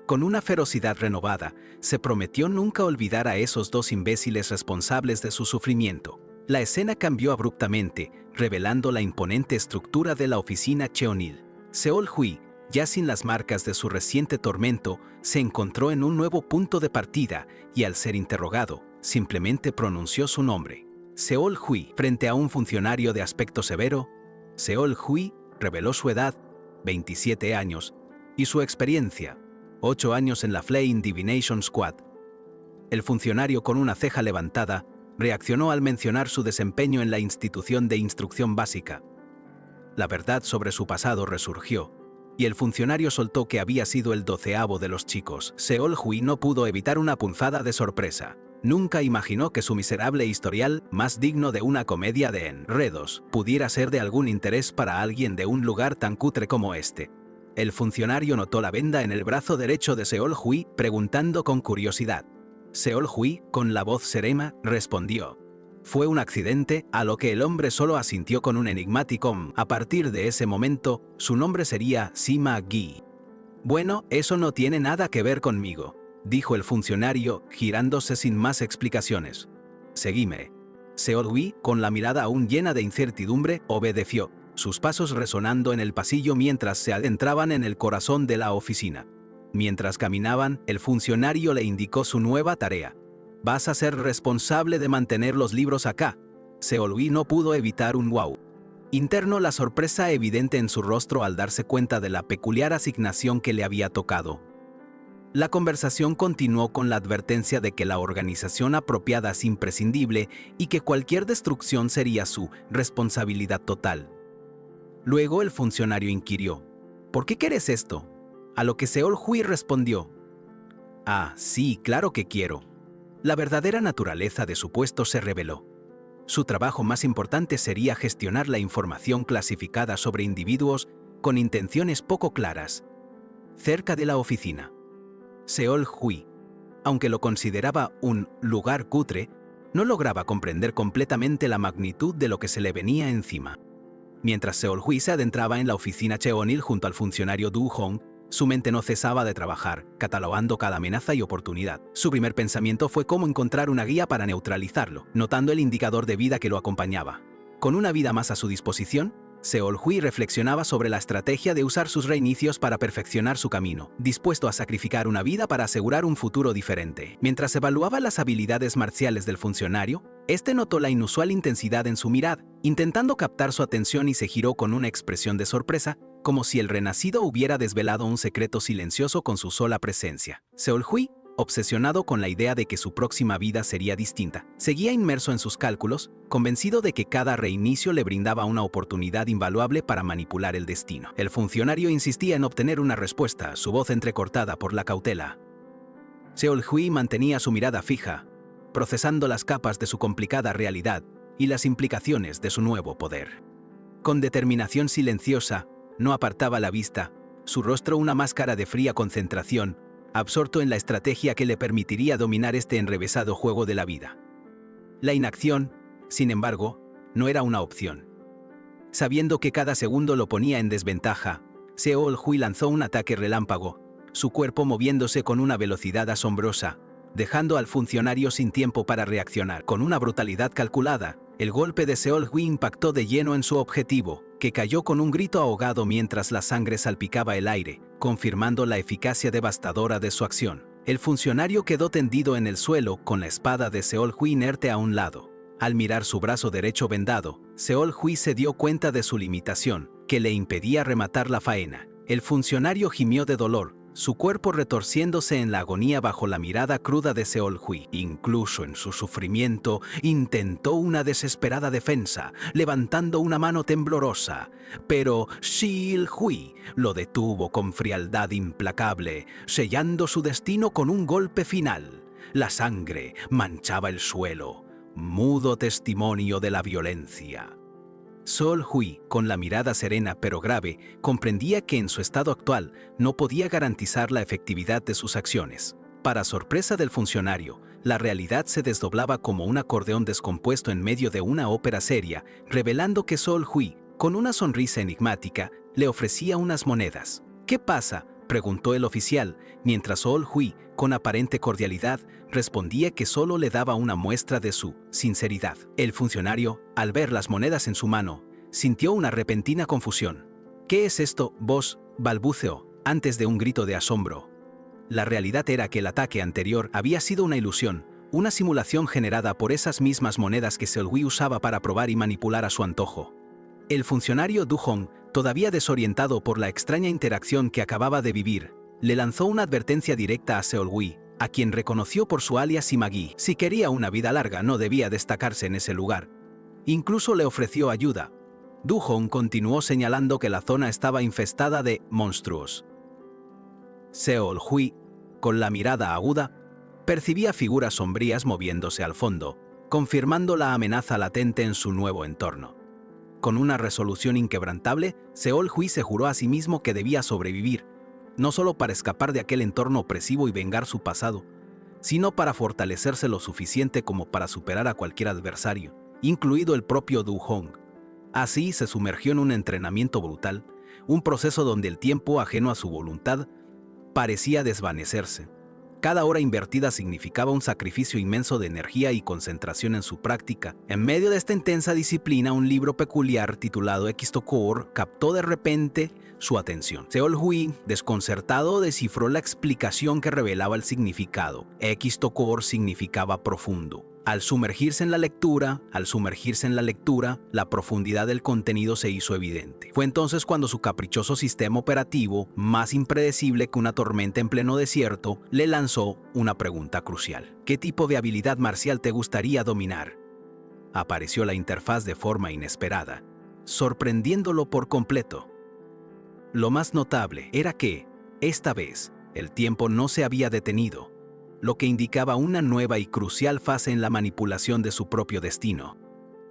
Con una ferocidad renovada, se prometió nunca olvidar a esos dos imbéciles responsables de su sufrimiento. La escena cambió abruptamente, revelando la imponente estructura de la oficina Cheonil. Seol-Hui, ya sin las marcas de su reciente tormento, se encontró en un nuevo punto de partida y al ser interrogado, simplemente pronunció su nombre. Seol-Hui, frente a un funcionario de aspecto severo. Seol-Hui reveló su edad, 27 años, y su experiencia, 8 años en la Flame Divination Squad. El funcionario, con una ceja levantada, reaccionó al mencionar su desempeño en la institución de instrucción básica. La verdad sobre su pasado resurgió, y el funcionario soltó que había sido el 12avo de los chicos. Seol-Hui no pudo evitar una punzada de sorpresa. Nunca imaginó que su miserable historial, más digno de una comedia de enredos, pudiera ser de algún interés para alguien de un lugar tan cutre como este. El funcionario notó la venda en el brazo derecho de Seol-Hui, preguntando con curiosidad. Seol-Hui, con la voz serena, respondió. Fue un accidente, a lo que el hombre solo asintió con un enigmático A partir de ese momento, su nombre sería Sima Gi. Bueno, eso no tiene nada que ver conmigo, dijo el funcionario, girándose sin más explicaciones. Seguime. Seol-Hui, con la mirada aún llena de incertidumbre, obedeció. sus pasos resonando en el pasillo mientras se adentraban en el corazón de la oficina. Mientras caminaban, el funcionario le indicó su nueva tarea. «Vas a ser responsable de mantener los libros acá». Seol-Hui no pudo evitar un wow interno, la sorpresa evidente en su rostro al darse cuenta de la peculiar asignación que le había tocado. La conversación continuó con la advertencia de que la organización apropiada es imprescindible y que cualquier destrucción sería su responsabilidad total. Luego el funcionario inquirió: «¿Por qué quieres esto?». A lo que Seol-Hui respondió: «Ah, sí, claro que quiero». La verdadera naturaleza de su puesto se reveló. Su trabajo más importante sería gestionar la información clasificada sobre individuos con intenciones poco claras. Cerca de la oficina, Seol-Hui, aunque lo consideraba un lugar cutre, no lograba comprender completamente la magnitud de lo que se le venía encima. Mientras Seol-Hui se adentraba en la oficina Cheonil junto al funcionario Du-hong, su mente no cesaba de trabajar, catalogando cada amenaza y oportunidad. Su primer pensamiento fue cómo encontrar una guía para neutralizarlo, notando el indicador de vida que lo acompañaba. Con una vida más a su disposición, Seol-Hui reflexionaba sobre la estrategia de usar sus reinicios para perfeccionar su camino, dispuesto a sacrificar una vida para asegurar un futuro diferente. Mientras evaluaba las habilidades marciales del funcionario, este notó la inusual intensidad en su mirada, intentando captar su atención, y se giró con una expresión de sorpresa, como si el renacido hubiera desvelado un secreto silencioso con su sola presencia. Seol-Hui, obsesionado con la idea de que su próxima vida sería distinta, seguía inmerso en sus cálculos, convencido de que cada reinicio le brindaba una oportunidad invaluable para manipular el destino. El funcionario insistía en obtener una respuesta, su voz entrecortada por la cautela. Seol-Hui mantenía su mirada fija, procesando las capas de su complicada realidad y las implicaciones de su nuevo poder. Con determinación silenciosa, no apartaba la vista, su rostro una máscara de fría concentración, absorto en la estrategia que le permitiría dominar este enrevesado juego de la vida. La inacción, sin embargo, no era una opción. Sabiendo que cada segundo lo ponía en desventaja, Seol-Hui lanzó un ataque relámpago, su cuerpo moviéndose con una velocidad asombrosa, dejando al funcionario sin tiempo para reaccionar. Con una brutalidad calculada, el golpe de Seol-Hui impactó de lleno en su objetivo, que cayó con un grito ahogado mientras la sangre salpicaba el aire, confirmando la eficacia devastadora de su acción. El funcionario quedó tendido en el suelo con la espada de Seol-Hui inerte a un lado. Al mirar su brazo derecho vendado, Seol-Hui se dio cuenta de su limitación, que le impedía rematar la faena. El funcionario gimió de dolor, su cuerpo retorciéndose en la agonía bajo la mirada cruda de Seol-Hui. Incluso en su sufrimiento, intentó una desesperada defensa, levantando una mano temblorosa, pero Seol-Hui lo detuvo con frialdad implacable, sellando su destino con un golpe final. La sangre manchaba el suelo, mudo testimonio de la violencia. Seol-Hui, con la mirada serena pero grave, comprendía que en su estado actual no podía garantizar la efectividad de sus acciones. Para sorpresa del funcionario, la realidad se desdoblaba como un acordeón descompuesto en medio de una ópera seria, revelando que Seol-Hui, con una sonrisa enigmática, le ofrecía unas monedas. «¿Qué pasa?», preguntó el oficial, mientras Seol-Hui, con aparente cordialidad, respondía que solo le daba una muestra de su sinceridad. El funcionario, al ver las monedas en su mano, sintió una repentina confusión. «¿Qué es esto, vos?», balbuceó, antes de un grito de asombro. La realidad era que el ataque anterior había sido una ilusión, una simulación generada por esas mismas monedas que Seol-Hui usaba para probar y manipular a su antojo. El funcionario Du-hong, todavía desorientado por la extraña interacción que acababa de vivir, le lanzó una advertencia directa a Seol-Hui, a quien reconoció por su alias Sima-Gi. Si quería una vida larga, no debía destacarse en ese lugar. Incluso le ofreció ayuda. Du-hong continuó señalando que la zona estaba infestada de monstruos. Seol-Hui, con la mirada aguda, percibía figuras sombrías moviéndose al fondo, confirmando la amenaza latente en su nuevo entorno. Con una resolución inquebrantable, Seol-Hui se juró a sí mismo que debía sobrevivir, no solo para escapar de aquel entorno opresivo y vengar su pasado, sino para fortalecerse lo suficiente como para superar a cualquier adversario, incluido el propio Du-hong. Así se sumergió en un entrenamiento brutal, un proceso donde el tiempo, ajeno a su voluntad, parecía desvanecerse. Cada hora invertida significaba un sacrificio inmenso de energía y concentración en su práctica. En medio de esta intensa disciplina, un libro peculiar titulado Xtokor captó de repente su atención. Seol Hui, desconcertado, descifró la explicación que revelaba el significado. Xtokor significaba profundo. Al sumergirse en la lectura, la profundidad del contenido se hizo evidente. Fue entonces cuando su caprichoso sistema operativo, más impredecible que una tormenta en pleno desierto, le lanzó una pregunta crucial. ¿Qué tipo de habilidad marcial te gustaría dominar? Apareció la interfaz de forma inesperada, sorprendiéndolo por completo. Lo más notable era que, esta vez, el tiempo no se había detenido, lo que indicaba una nueva y crucial fase en la manipulación de su propio destino.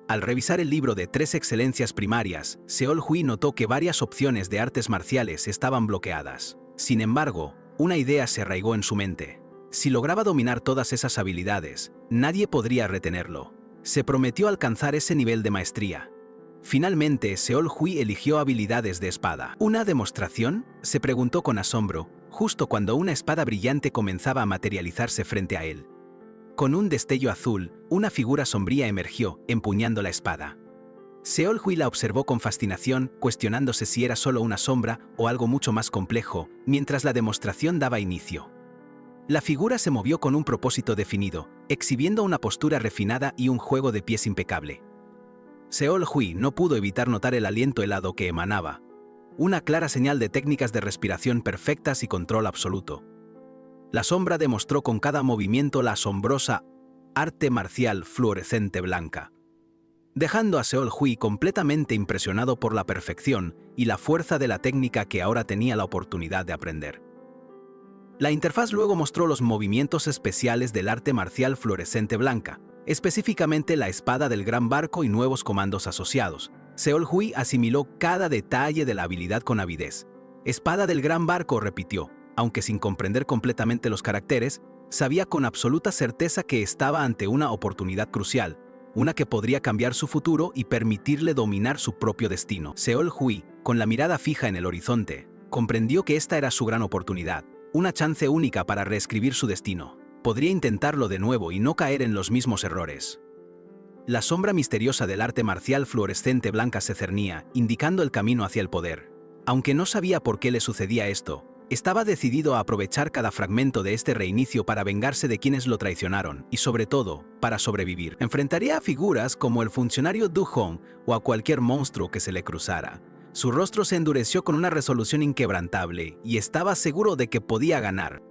Al revisar el libro de 3 excelencias primarias, Seol Hui notó que varias opciones de artes marciales estaban bloqueadas. Sin embargo, una idea se arraigó en su mente. Si lograba dominar todas esas habilidades, nadie podría retenerlo. Se prometió alcanzar ese nivel de maestría. Finalmente, Seol Hui eligió habilidades de espada. ¿Una demostración?, se preguntó con asombro, justo cuando una espada brillante comenzaba a materializarse frente a él. Con un destello azul, una figura sombría emergió, empuñando la espada. Seol Hui la observó con fascinación, cuestionándose si era solo una sombra o algo mucho más complejo, mientras la demostración daba inicio. La figura se movió con un propósito definido, exhibiendo una postura refinada y un juego de pies impecable. Seol Hui no pudo evitar notar el aliento helado que emanaba, una clara señal de técnicas de respiración perfectas y control absoluto. La sombra demostró con cada movimiento la asombrosa arte marcial fluorescente blanca, dejando a Seol Hui completamente impresionado por la perfección y la fuerza de la técnica que ahora tenía la oportunidad de aprender. La interfaz luego mostró los movimientos especiales del arte marcial fluorescente blanca, específicamente la espada del gran barco y nuevos comandos asociados. Seol Hui asimiló cada detalle de la habilidad con avidez. Espada del gran barco, repitió, aunque sin comprender completamente los caracteres, sabía con absoluta certeza que estaba ante una oportunidad crucial, una que podría cambiar su futuro y permitirle dominar su propio destino. Seol Hui, con la mirada fija en el horizonte, comprendió que esta era su gran oportunidad, una chance única para reescribir su destino. Podría intentarlo de nuevo y no caer en los mismos errores. La sombra misteriosa del arte marcial fluorescente blanca se cernía, indicando el camino hacia el poder. Aunque no sabía por qué le sucedía esto, estaba decidido a aprovechar cada fragmento de este reinicio para vengarse de quienes lo traicionaron y, sobre todo, para sobrevivir. Enfrentaría a figuras como el funcionario Du Hong o a cualquier monstruo que se le cruzara. Su rostro se endureció con una resolución inquebrantable y estaba seguro de que podía ganar.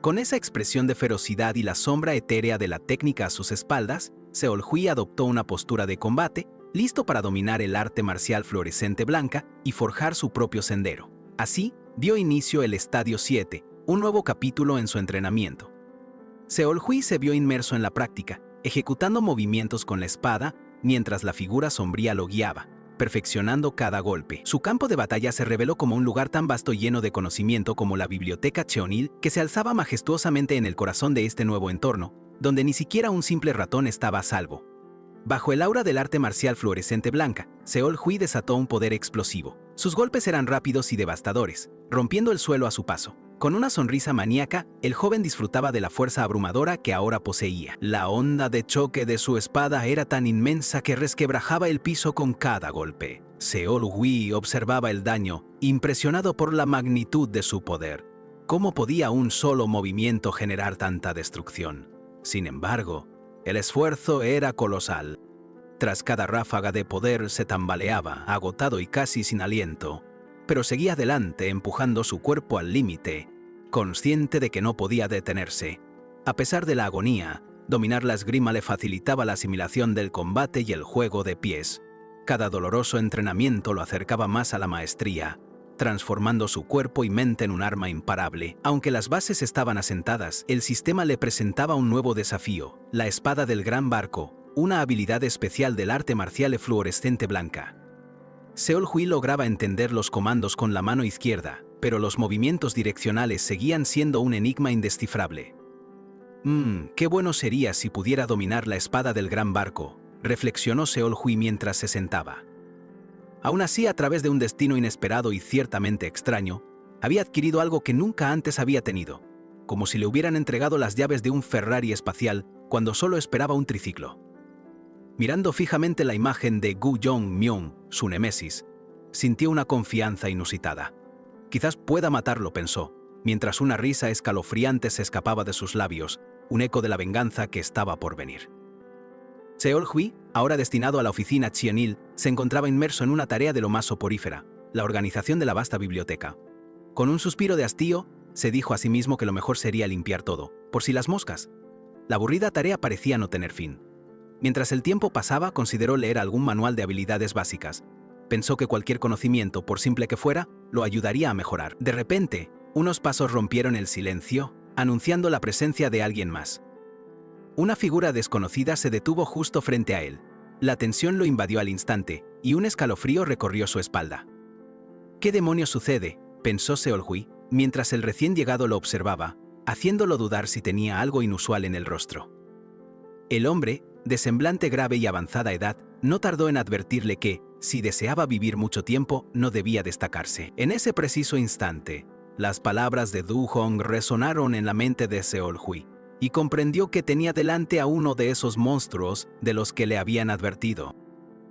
Con esa expresión de ferocidad y la sombra etérea de la técnica a sus espaldas, Seol Hui adoptó una postura de combate, listo para dominar el arte marcial fluorescente blanca y forjar su propio sendero. Así, dio inicio el Estadio 7, un nuevo capítulo en su entrenamiento. Seol Hui se vio inmerso en la práctica, ejecutando movimientos con la espada, mientras la figura sombría lo guiaba, perfeccionando cada golpe. Su campo de batalla se reveló como un lugar tan vasto y lleno de conocimiento como la biblioteca Cheonil, que se alzaba majestuosamente en el corazón de este nuevo entorno, donde ni siquiera un simple ratón estaba a salvo. Bajo el aura del arte marcial fluorescente blanca, Seol Hui desató un poder explosivo. Sus golpes eran rápidos y devastadores, rompiendo el suelo a su paso. Con una sonrisa maníaca, el joven disfrutaba de la fuerza abrumadora que ahora poseía. La onda de choque de su espada era tan inmensa que resquebrajaba el piso con cada golpe. Seol Hui observaba el daño, impresionado por la magnitud de su poder. ¿Cómo podía un solo movimiento generar tanta destrucción? Sin embargo, el esfuerzo era colosal. Tras cada ráfaga de poder se tambaleaba, agotado y casi sin aliento, pero seguía adelante empujando su cuerpo al límite, consciente de que no podía detenerse. A pesar de la agonía, dominar la esgrima le facilitaba la asimilación del combate y el juego de pies. Cada doloroso entrenamiento lo acercaba más a la maestría, transformando su cuerpo y mente en un arma imparable. Aunque las bases estaban asentadas, el sistema le presentaba un nuevo desafío: la espada del gran barco, una habilidad especial del arte marcial fluorescente blanca. Seol Hui lograba entender los comandos con la mano izquierda, pero los movimientos direccionales seguían siendo un enigma indescifrable. Qué bueno sería si pudiera dominar la espada del gran barco, reflexionó Seol Hui mientras se sentaba. Aún así, a través de un destino inesperado y ciertamente extraño, había adquirido algo que nunca antes había tenido: como si le hubieran entregado las llaves de un Ferrari espacial cuando solo esperaba un triciclo. Mirando fijamente la imagen de Gu Yong-myung, su némesis, sintió una confianza inusitada. Quizás pueda matarlo, pensó, mientras una risa escalofriante se escapaba de sus labios, un eco de la venganza que estaba por venir. Seol-hui, ahora destinado a la oficina Chionil, se encontraba inmerso en una tarea de lo más soporífera, la organización de la vasta biblioteca. Con un suspiro de hastío, se dijo a sí mismo que lo mejor sería limpiar todo, por si las moscas. La aburrida tarea parecía no tener fin. Mientras el tiempo pasaba, consideró leer algún manual de habilidades básicas. Pensó que cualquier conocimiento, por simple que fuera, lo ayudaría a mejorar. De repente, unos pasos rompieron el silencio, anunciando la presencia de alguien más. Una figura desconocida se detuvo justo frente a él. La tensión lo invadió al instante, y un escalofrío recorrió su espalda. ¿Qué demonios sucede?, pensó Seol-hui, mientras el recién llegado lo observaba, haciéndolo dudar si tenía algo inusual en el rostro. El hombre, de semblante grave y avanzada edad, no tardó en advertirle que, si deseaba vivir mucho tiempo, no debía destacarse. En ese preciso instante, las palabras de Du Hong resonaron en la mente de Seol-hui, y comprendió que tenía delante a uno de esos monstruos de los que le habían advertido.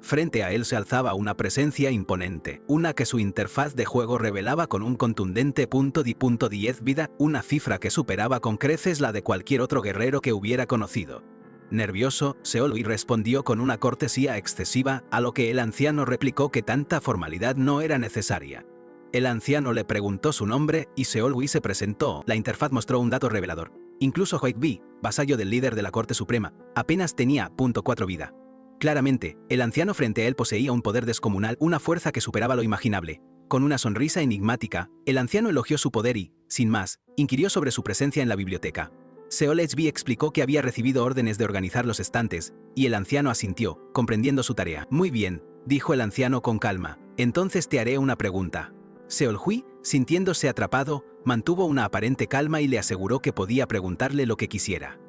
Frente a él se alzaba una presencia imponente, una que su interfaz de juego revelaba con un contundente .10 vida, una cifra que superaba con creces la de cualquier otro guerrero que hubiera conocido. Nervioso, Seol-hui respondió con una cortesía excesiva, a lo que el anciano replicó que tanta formalidad no era necesaria. El anciano le preguntó su nombre y Seol-hui se presentó. La interfaz mostró un dato revelador. Incluso Hoik-bi, vasallo del líder de la Corte Suprema, apenas tenía .4 vida. Claramente, el anciano frente a él poseía un poder descomunal, una fuerza que superaba lo imaginable. Con una sonrisa enigmática, el anciano elogió su poder y, sin más, inquirió sobre su presencia en la biblioteca. Seol-hui explicó que había recibido órdenes de organizar los estantes, y el anciano asintió, comprendiendo su tarea. Muy bien, dijo el anciano con calma, entonces te haré una pregunta. Seol-hui, sintiéndose atrapado, mantuvo una aparente calma y le aseguró que podía preguntarle lo que quisiera.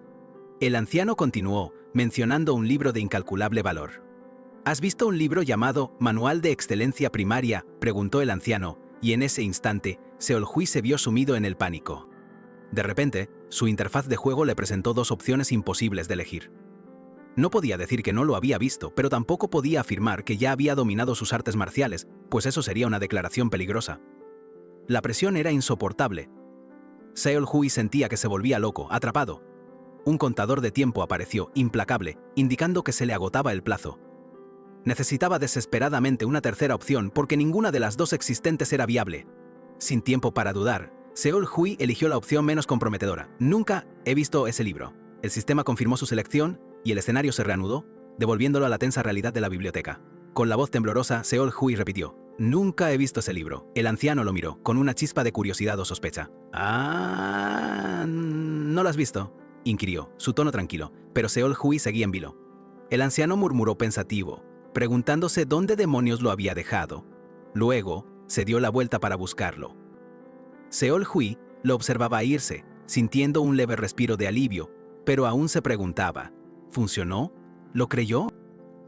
El anciano continuó, mencionando un libro de incalculable valor. ¿Has visto un libro llamado Manual de Excelencia Primaria?, preguntó el anciano, y en ese instante, Seol-hui se vio sumido en el pánico. De repente, su interfaz de juego le presentó dos opciones imposibles de elegir. No podía decir que no lo había visto, pero tampoco podía afirmar que ya había dominado sus artes marciales, pues eso sería una declaración peligrosa. La presión era insoportable. Seol-hui sentía que se volvía loco, atrapado. Un contador de tiempo apareció, implacable, indicando que se le agotaba el plazo. Necesitaba desesperadamente una tercera opción porque ninguna de las dos existentes era viable. Sin tiempo para dudar, Seol-hui eligió la opción menos comprometedora. Nunca he visto ese libro. El sistema confirmó su selección y el escenario se reanudó, devolviéndolo a la tensa realidad de la biblioteca. Con la voz temblorosa, Seol-hui repitió: «Nunca he visto ese libro». El anciano lo miró, con una chispa de curiosidad o sospecha. «Ah, ¿no lo has visto?», inquirió, su tono tranquilo, pero Seol-hui seguía en vilo. El anciano murmuró pensativo, preguntándose dónde demonios lo había dejado. Luego, se dio la vuelta para buscarlo. Seol-hui lo observaba irse, sintiendo un leve respiro de alivio, pero aún se preguntaba, ¿funcionó? ¿Lo creyó?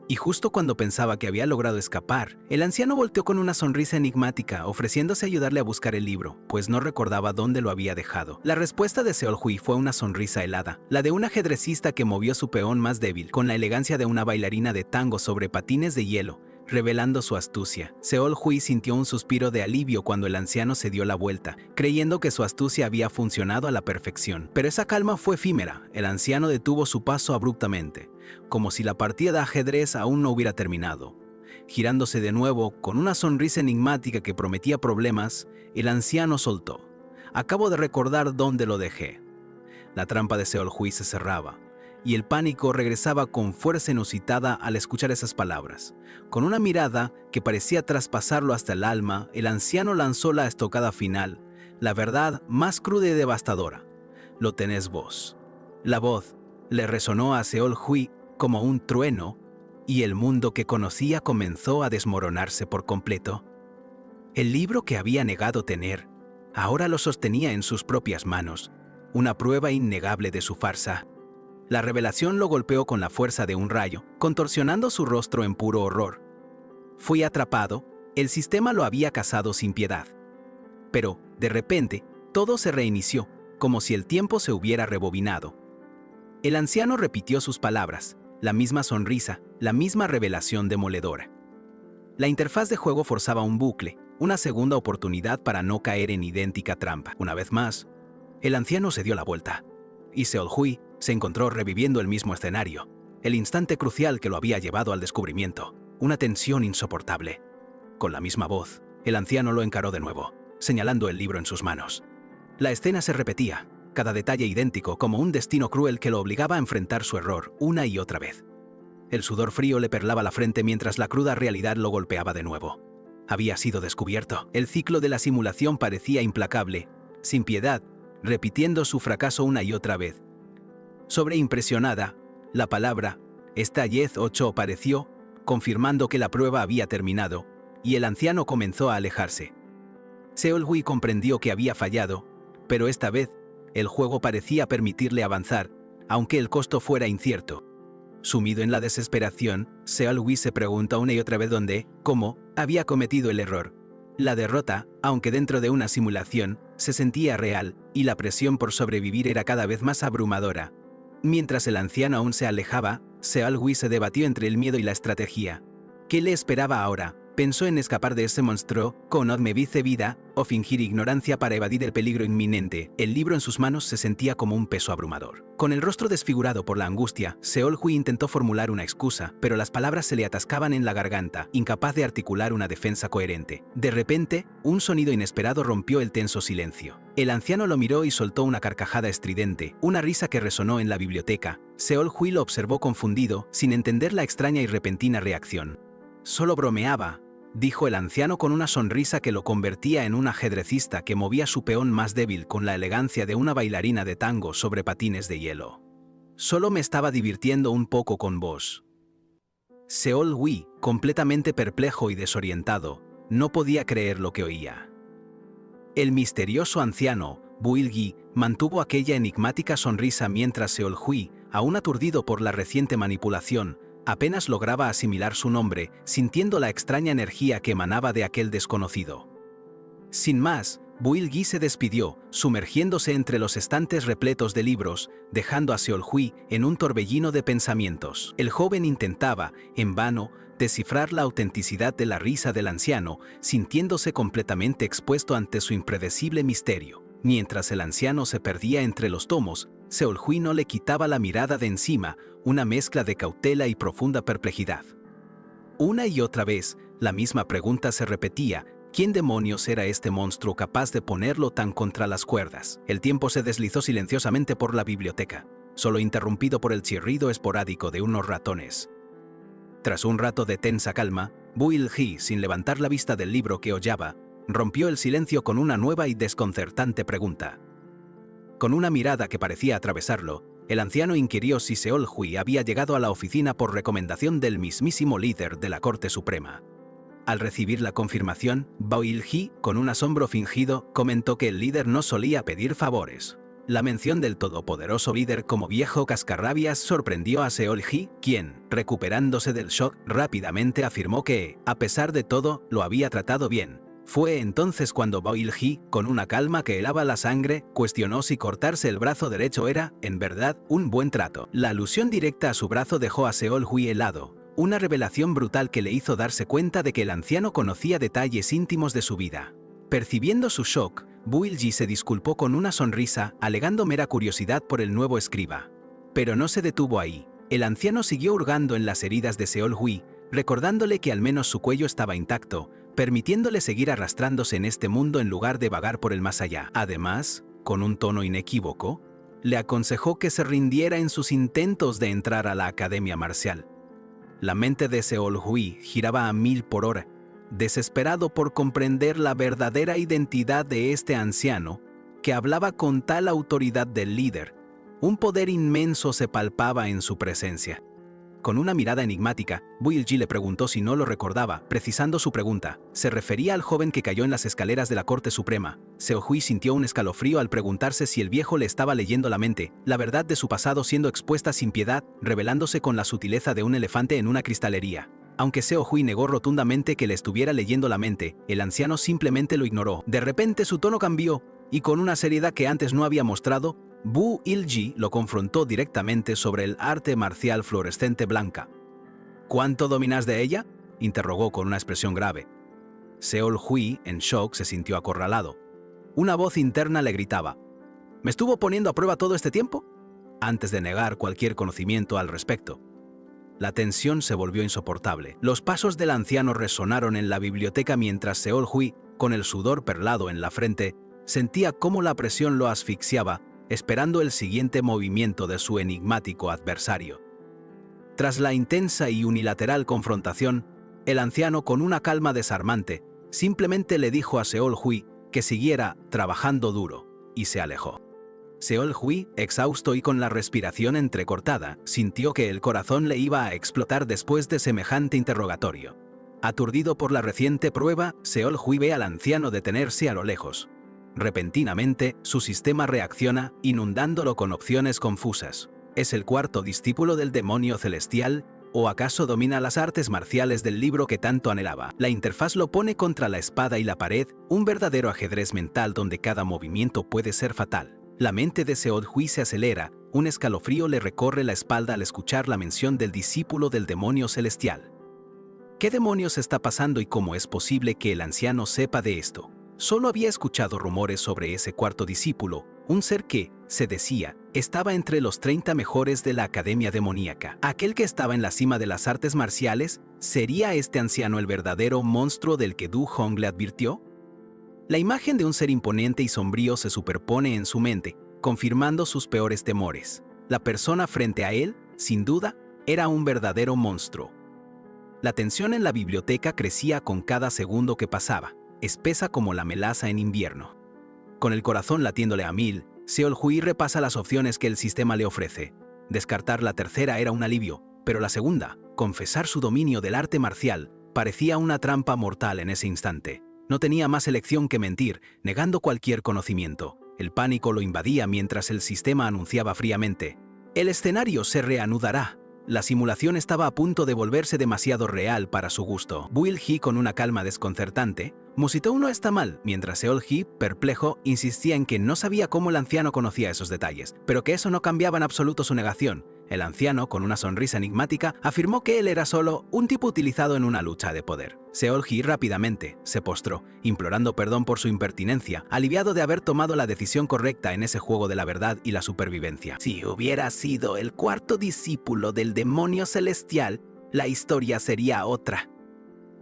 Y justo cuando pensaba que había logrado escapar, el anciano volteó con una sonrisa enigmática, ofreciéndose a ayudarle a buscar el libro, pues no recordaba dónde lo había dejado. La respuesta de Seol-hui fue una sonrisa helada, la de un ajedrecista que movió su peón más débil, con la elegancia de una bailarina de tango sobre patines de hielo, revelando su astucia. Seol-hui sintió un suspiro de alivio cuando el anciano se dio la vuelta, creyendo que su astucia había funcionado a la perfección. Pero esa calma fue efímera. El anciano detuvo su paso abruptamente, como si la partida de ajedrez aún no hubiera terminado. Girándose de nuevo, con una sonrisa enigmática que prometía problemas, el anciano soltó: «Acabo de recordar dónde lo dejé». La trampa de Seol-hui se cerraba, y el pánico regresaba con fuerza inusitada al escuchar esas palabras. Con una mirada que parecía traspasarlo hasta el alma, el anciano lanzó la estocada final, la verdad más cruda y devastadora: «Lo tenés vos». La voz le resonó a Seol-hui como un trueno, y el mundo que conocía comenzó a desmoronarse por completo. El libro que había negado tener, ahora lo sostenía en sus propias manos, una prueba innegable de su farsa. La revelación lo golpeó con la fuerza de un rayo, contorsionando su rostro en puro horror. Fui atrapado, el sistema lo había cazado sin piedad. Pero, de repente, todo se reinició, como si el tiempo se hubiera rebobinado. El anciano repitió sus palabras, la misma sonrisa, la misma revelación demoledora. La interfaz de juego forzaba un bucle, una segunda oportunidad para no caer en idéntica trampa. Una vez más, el anciano se dio la vuelta, y Seol-Hui se encontró reviviendo el mismo escenario, el instante crucial que lo había llevado al descubrimiento, una tensión insoportable. Con la misma voz, el anciano lo encaró de nuevo, señalando el libro en sus manos. La escena se repetía, cada detalle idéntico, como un destino cruel que lo obligaba a enfrentar su error una y otra vez. El sudor frío le perlaba la frente mientras la cruda realidad lo golpeaba de nuevo. Había sido descubierto. El ciclo de la simulación parecía implacable, sin piedad, repitiendo su fracaso una y otra vez. Sobreimpresionada, la palabra Estallez 8 apareció, confirmando que la prueba había terminado, y el anciano comenzó a alejarse. Seol-Hui comprendió que había fallado, pero esta vez, el juego parecía permitirle avanzar, aunque el costo fuera incierto. Sumido en la desesperación, Seol-Hui se preguntó una y otra vez dónde, cómo, había cometido el error. La derrota, aunque dentro de una simulación, se sentía real, y la presión por sobrevivir era cada vez más abrumadora. Mientras el anciano aún se alejaba, Seol-Hui se debatió entre el miedo y la estrategia. ¿Qué le esperaba ahora? Pensó en escapar de ese monstruo, con me vice vida, o fingir ignorancia para evadir el peligro inminente. El libro en sus manos se sentía como un peso abrumador. Con el rostro desfigurado por la angustia, Seol-Hui intentó formular una excusa, pero las palabras se le atascaban en la garganta, incapaz de articular una defensa coherente. De repente, un sonido inesperado rompió el tenso silencio. El anciano lo miró y soltó una carcajada estridente, una risa que resonó en la biblioteca. Seol-Hui lo observó confundido, sin entender la extraña y repentina reacción. «Solo bromeaba», dijo el anciano con una sonrisa que lo convertía en un ajedrecista que movía su peón más débil con la elegancia de una bailarina de tango sobre patines de hielo. «Solo me estaba divirtiendo un poco con vos». Seol-Hui, completamente perplejo y desorientado, no podía creer lo que oía. El misterioso anciano, Buil-Gi, mantuvo aquella enigmática sonrisa mientras Seol-Hui, aún aturdido por la reciente manipulación, apenas lograba asimilar su nombre, sintiendo la extraña energía que emanaba de aquel desconocido. Sin más, Buil-Gi se despidió, sumergiéndose entre los estantes repletos de libros, dejando a Seol-Hui en un torbellino de pensamientos. El joven intentaba, en vano, descifrar la autenticidad de la risa del anciano, sintiéndose completamente expuesto ante su impredecible misterio. Mientras el anciano se perdía entre los tomos, Seol-Hui no le quitaba la mirada de encima, una mezcla de cautela y profunda perplejidad. Una y otra vez, la misma pregunta se repetía: ¿quién demonios era este monstruo capaz de ponerlo tan contra las cuerdas? El tiempo se deslizó silenciosamente por la biblioteca, solo interrumpido por el chirrido esporádico de unos ratones. Tras un rato de tensa calma, Buil-Gi, sin levantar la vista del libro que hollaba, rompió el silencio con una nueva y desconcertante pregunta. Con una mirada que parecía atravesarlo, el anciano inquirió si Seol-Hui había llegado a la oficina por recomendación del mismísimo líder de la Corte Suprema. Al recibir la confirmación, Buil-Gi, con un asombro fingido, comentó que el líder no solía pedir favores. La mención del todopoderoso líder como viejo cascarrabias sorprendió a Seol-Hui, quien, recuperándose del shock, rápidamente afirmó que, a pesar de todo, lo había tratado bien. Fue entonces cuando Buil-Gi, con una calma que helaba la sangre, cuestionó si cortarse el brazo derecho era, en verdad, un buen trato. La alusión directa a su brazo dejó a Seol-Hui helado, una revelación brutal que le hizo darse cuenta de que el anciano conocía detalles íntimos de su vida. Percibiendo su shock, Buil-Gi se disculpó con una sonrisa, alegando mera curiosidad por el nuevo escriba. Pero no se detuvo ahí. El anciano siguió hurgando en las heridas de Seol-Hui, recordándole que al menos su cuello estaba intacto, permitiéndole seguir arrastrándose en este mundo en lugar de vagar por el más allá. Además, con un tono inequívoco, le aconsejó que se rindiera en sus intentos de entrar a la academia marcial. La mente de Seol-Hui giraba a 1000 por hora, desesperado por comprender la verdadera identidad de este anciano, que hablaba con tal autoridad del líder. Un poder inmenso se palpaba en su presencia. Con una mirada enigmática, Buil-Gi le preguntó si no lo recordaba, precisando su pregunta. Se refería al joven que cayó en las escaleras de la Corte Suprema. Seol-Hui sintió un escalofrío al preguntarse si el viejo le estaba leyendo la mente, la verdad de su pasado siendo expuesta sin piedad, revelándose con la sutileza de un elefante en una cristalería. Aunque Seol-Hui negó rotundamente que le estuviera leyendo la mente, el anciano simplemente lo ignoró. De repente su tono cambió, y con una seriedad que antes no había mostrado, Bu Il-ji lo confrontó directamente sobre el arte marcial fluorescente blanca. ¿Cuánto dominas de ella?, interrogó con una expresión grave. Seol-Hui, en shock, se sintió acorralado. Una voz interna le gritaba: ¿me estuvo poniendo a prueba todo este tiempo?, antes de negar cualquier conocimiento al respecto. La tensión se volvió insoportable. Los pasos del anciano resonaron en la biblioteca mientras Seol-Hui, con el sudor perlado en la frente, sentía cómo la presión lo asfixiaba, esperando el siguiente movimiento de su enigmático adversario. Tras la intensa y unilateral confrontación, el anciano, con una calma desarmante, simplemente le dijo a Seol-Hui que siguiera trabajando duro, y se alejó. Seol-Hui, exhausto y con la respiración entrecortada, sintió que el corazón le iba a explotar después de semejante interrogatorio. Aturdido por la reciente prueba, Seol-Hui ve al anciano detenerse a lo lejos. Repentinamente, su sistema reacciona, inundándolo con opciones confusas. ¿Es el cuarto discípulo del demonio celestial? ¿O acaso domina las artes marciales del libro que tanto anhelaba? La interfaz lo pone contra la espada y la pared, un verdadero ajedrez mental donde cada movimiento puede ser fatal. La mente de Seol-Hui se acelera, un escalofrío le recorre la espalda al escuchar la mención del discípulo del demonio celestial. ¿Qué demonios está pasando y cómo es posible que el anciano sepa de esto? Solo había escuchado rumores sobre ese cuarto discípulo, un ser que, se decía, estaba entre los 30 mejores de la Academia Demoníaca. Aquel que estaba en la cima de las artes marciales, ¿sería este anciano el verdadero monstruo del que Du Hong le advirtió? La imagen de un ser imponente y sombrío se superpone en su mente, confirmando sus peores temores. La persona frente a él, sin duda, era un verdadero monstruo. La tensión en la biblioteca crecía con cada segundo que pasaba, espesa como la melaza en invierno. Con el corazón latiéndole a mil, Seol-Hui repasa las opciones que el sistema le ofrece. Descartar la tercera era un alivio, pero la segunda, confesar su dominio del arte marcial, parecía una trampa mortal en ese instante. No tenía más elección que mentir, negando cualquier conocimiento. El pánico lo invadía mientras el sistema anunciaba fríamente: el escenario se reanudará. La simulación estaba a punto de volverse demasiado real para su gusto. Bu Il-ji, con una calma desconcertante, musitó: no está mal, mientras Seol-Hui, perplejo, insistía en que no sabía cómo el anciano conocía esos detalles, pero que eso no cambiaba en absoluto su negación. El anciano, con una sonrisa enigmática, afirmó que él era solo un tipo utilizado en una lucha de poder. Seol-Hui rápidamente se postró, implorando perdón por su impertinencia, aliviado de haber tomado la decisión correcta en ese juego de la verdad y la supervivencia. Si hubiera sido el cuarto discípulo del demonio celestial, la historia sería otra,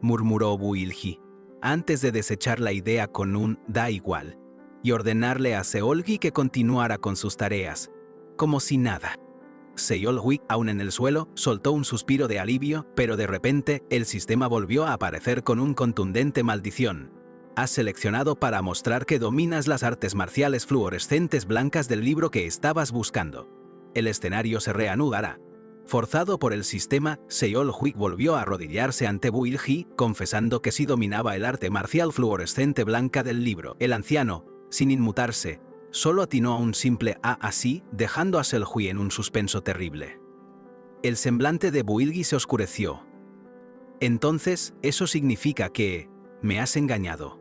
murmuró Bu Il-ji, antes de desechar la idea con un «da igual» y ordenarle a Seol-Hui que continuara con sus tareas, como si nada. Seol-Hui, aún en el suelo, soltó un suspiro de alivio, pero de repente el sistema volvió a aparecer con un contundente maldición. Has seleccionado para mostrar que dominas las artes marciales fluorescentes blancas del libro que estabas buscando. El escenario se reanudará. Forzado por el sistema, Seol-Hui volvió a arrodillarse ante Bu Il-ji, confesando que sí dominaba el arte marcial fluorescente blanca del libro. El anciano, sin inmutarse, solo atinó a un simple así, dejando a Seol-Hui en un suspenso terrible. El semblante de Bu Il-ji se oscureció. Entonces, eso significa que me has engañado.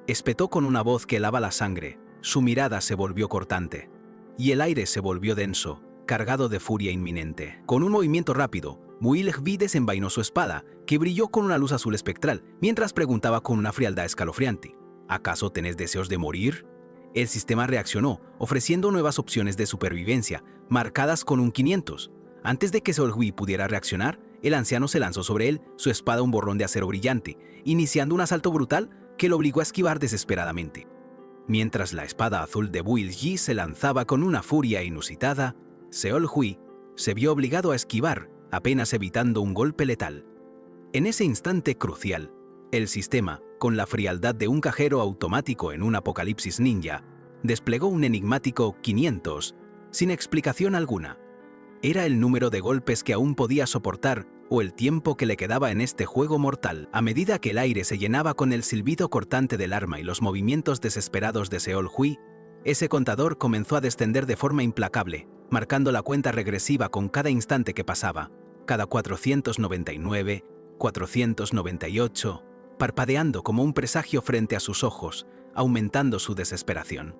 Espetó con una voz que helaba la sangre. Su mirada se volvió cortante, y el aire se volvió denso, cargado de furia inminente. Con un movimiento rápido, Bu Il-ji desenvainó su espada, que brilló con una luz azul espectral, mientras preguntaba con una frialdad escalofriante: ¿acaso tenés deseos de morir? El sistema reaccionó, ofreciendo nuevas opciones de supervivencia, marcadas con un 500. Antes de que Seol-Hui pudiera reaccionar, el anciano se lanzó sobre él, su espada un borrón de acero brillante, iniciando un asalto brutal que lo obligó a esquivar desesperadamente. Mientras la espada azul de Bu Il-ji se lanzaba con una furia inusitada, Seol-Hui se vio obligado a esquivar, apenas evitando un golpe letal. En ese instante crucial, el sistema, con la frialdad de un cajero automático en un apocalipsis ninja, desplegó un enigmático 500, sin explicación alguna. Era el número de golpes que aún podía soportar o el tiempo que le quedaba en este juego mortal. A medida que el aire se llenaba con el silbido cortante del arma y los movimientos desesperados de Seol-Hui, ese contador comenzó a descender de forma implacable, marcando la cuenta regresiva con cada instante que pasaba, cada 499, 498, parpadeando como un presagio frente a sus ojos, aumentando su desesperación.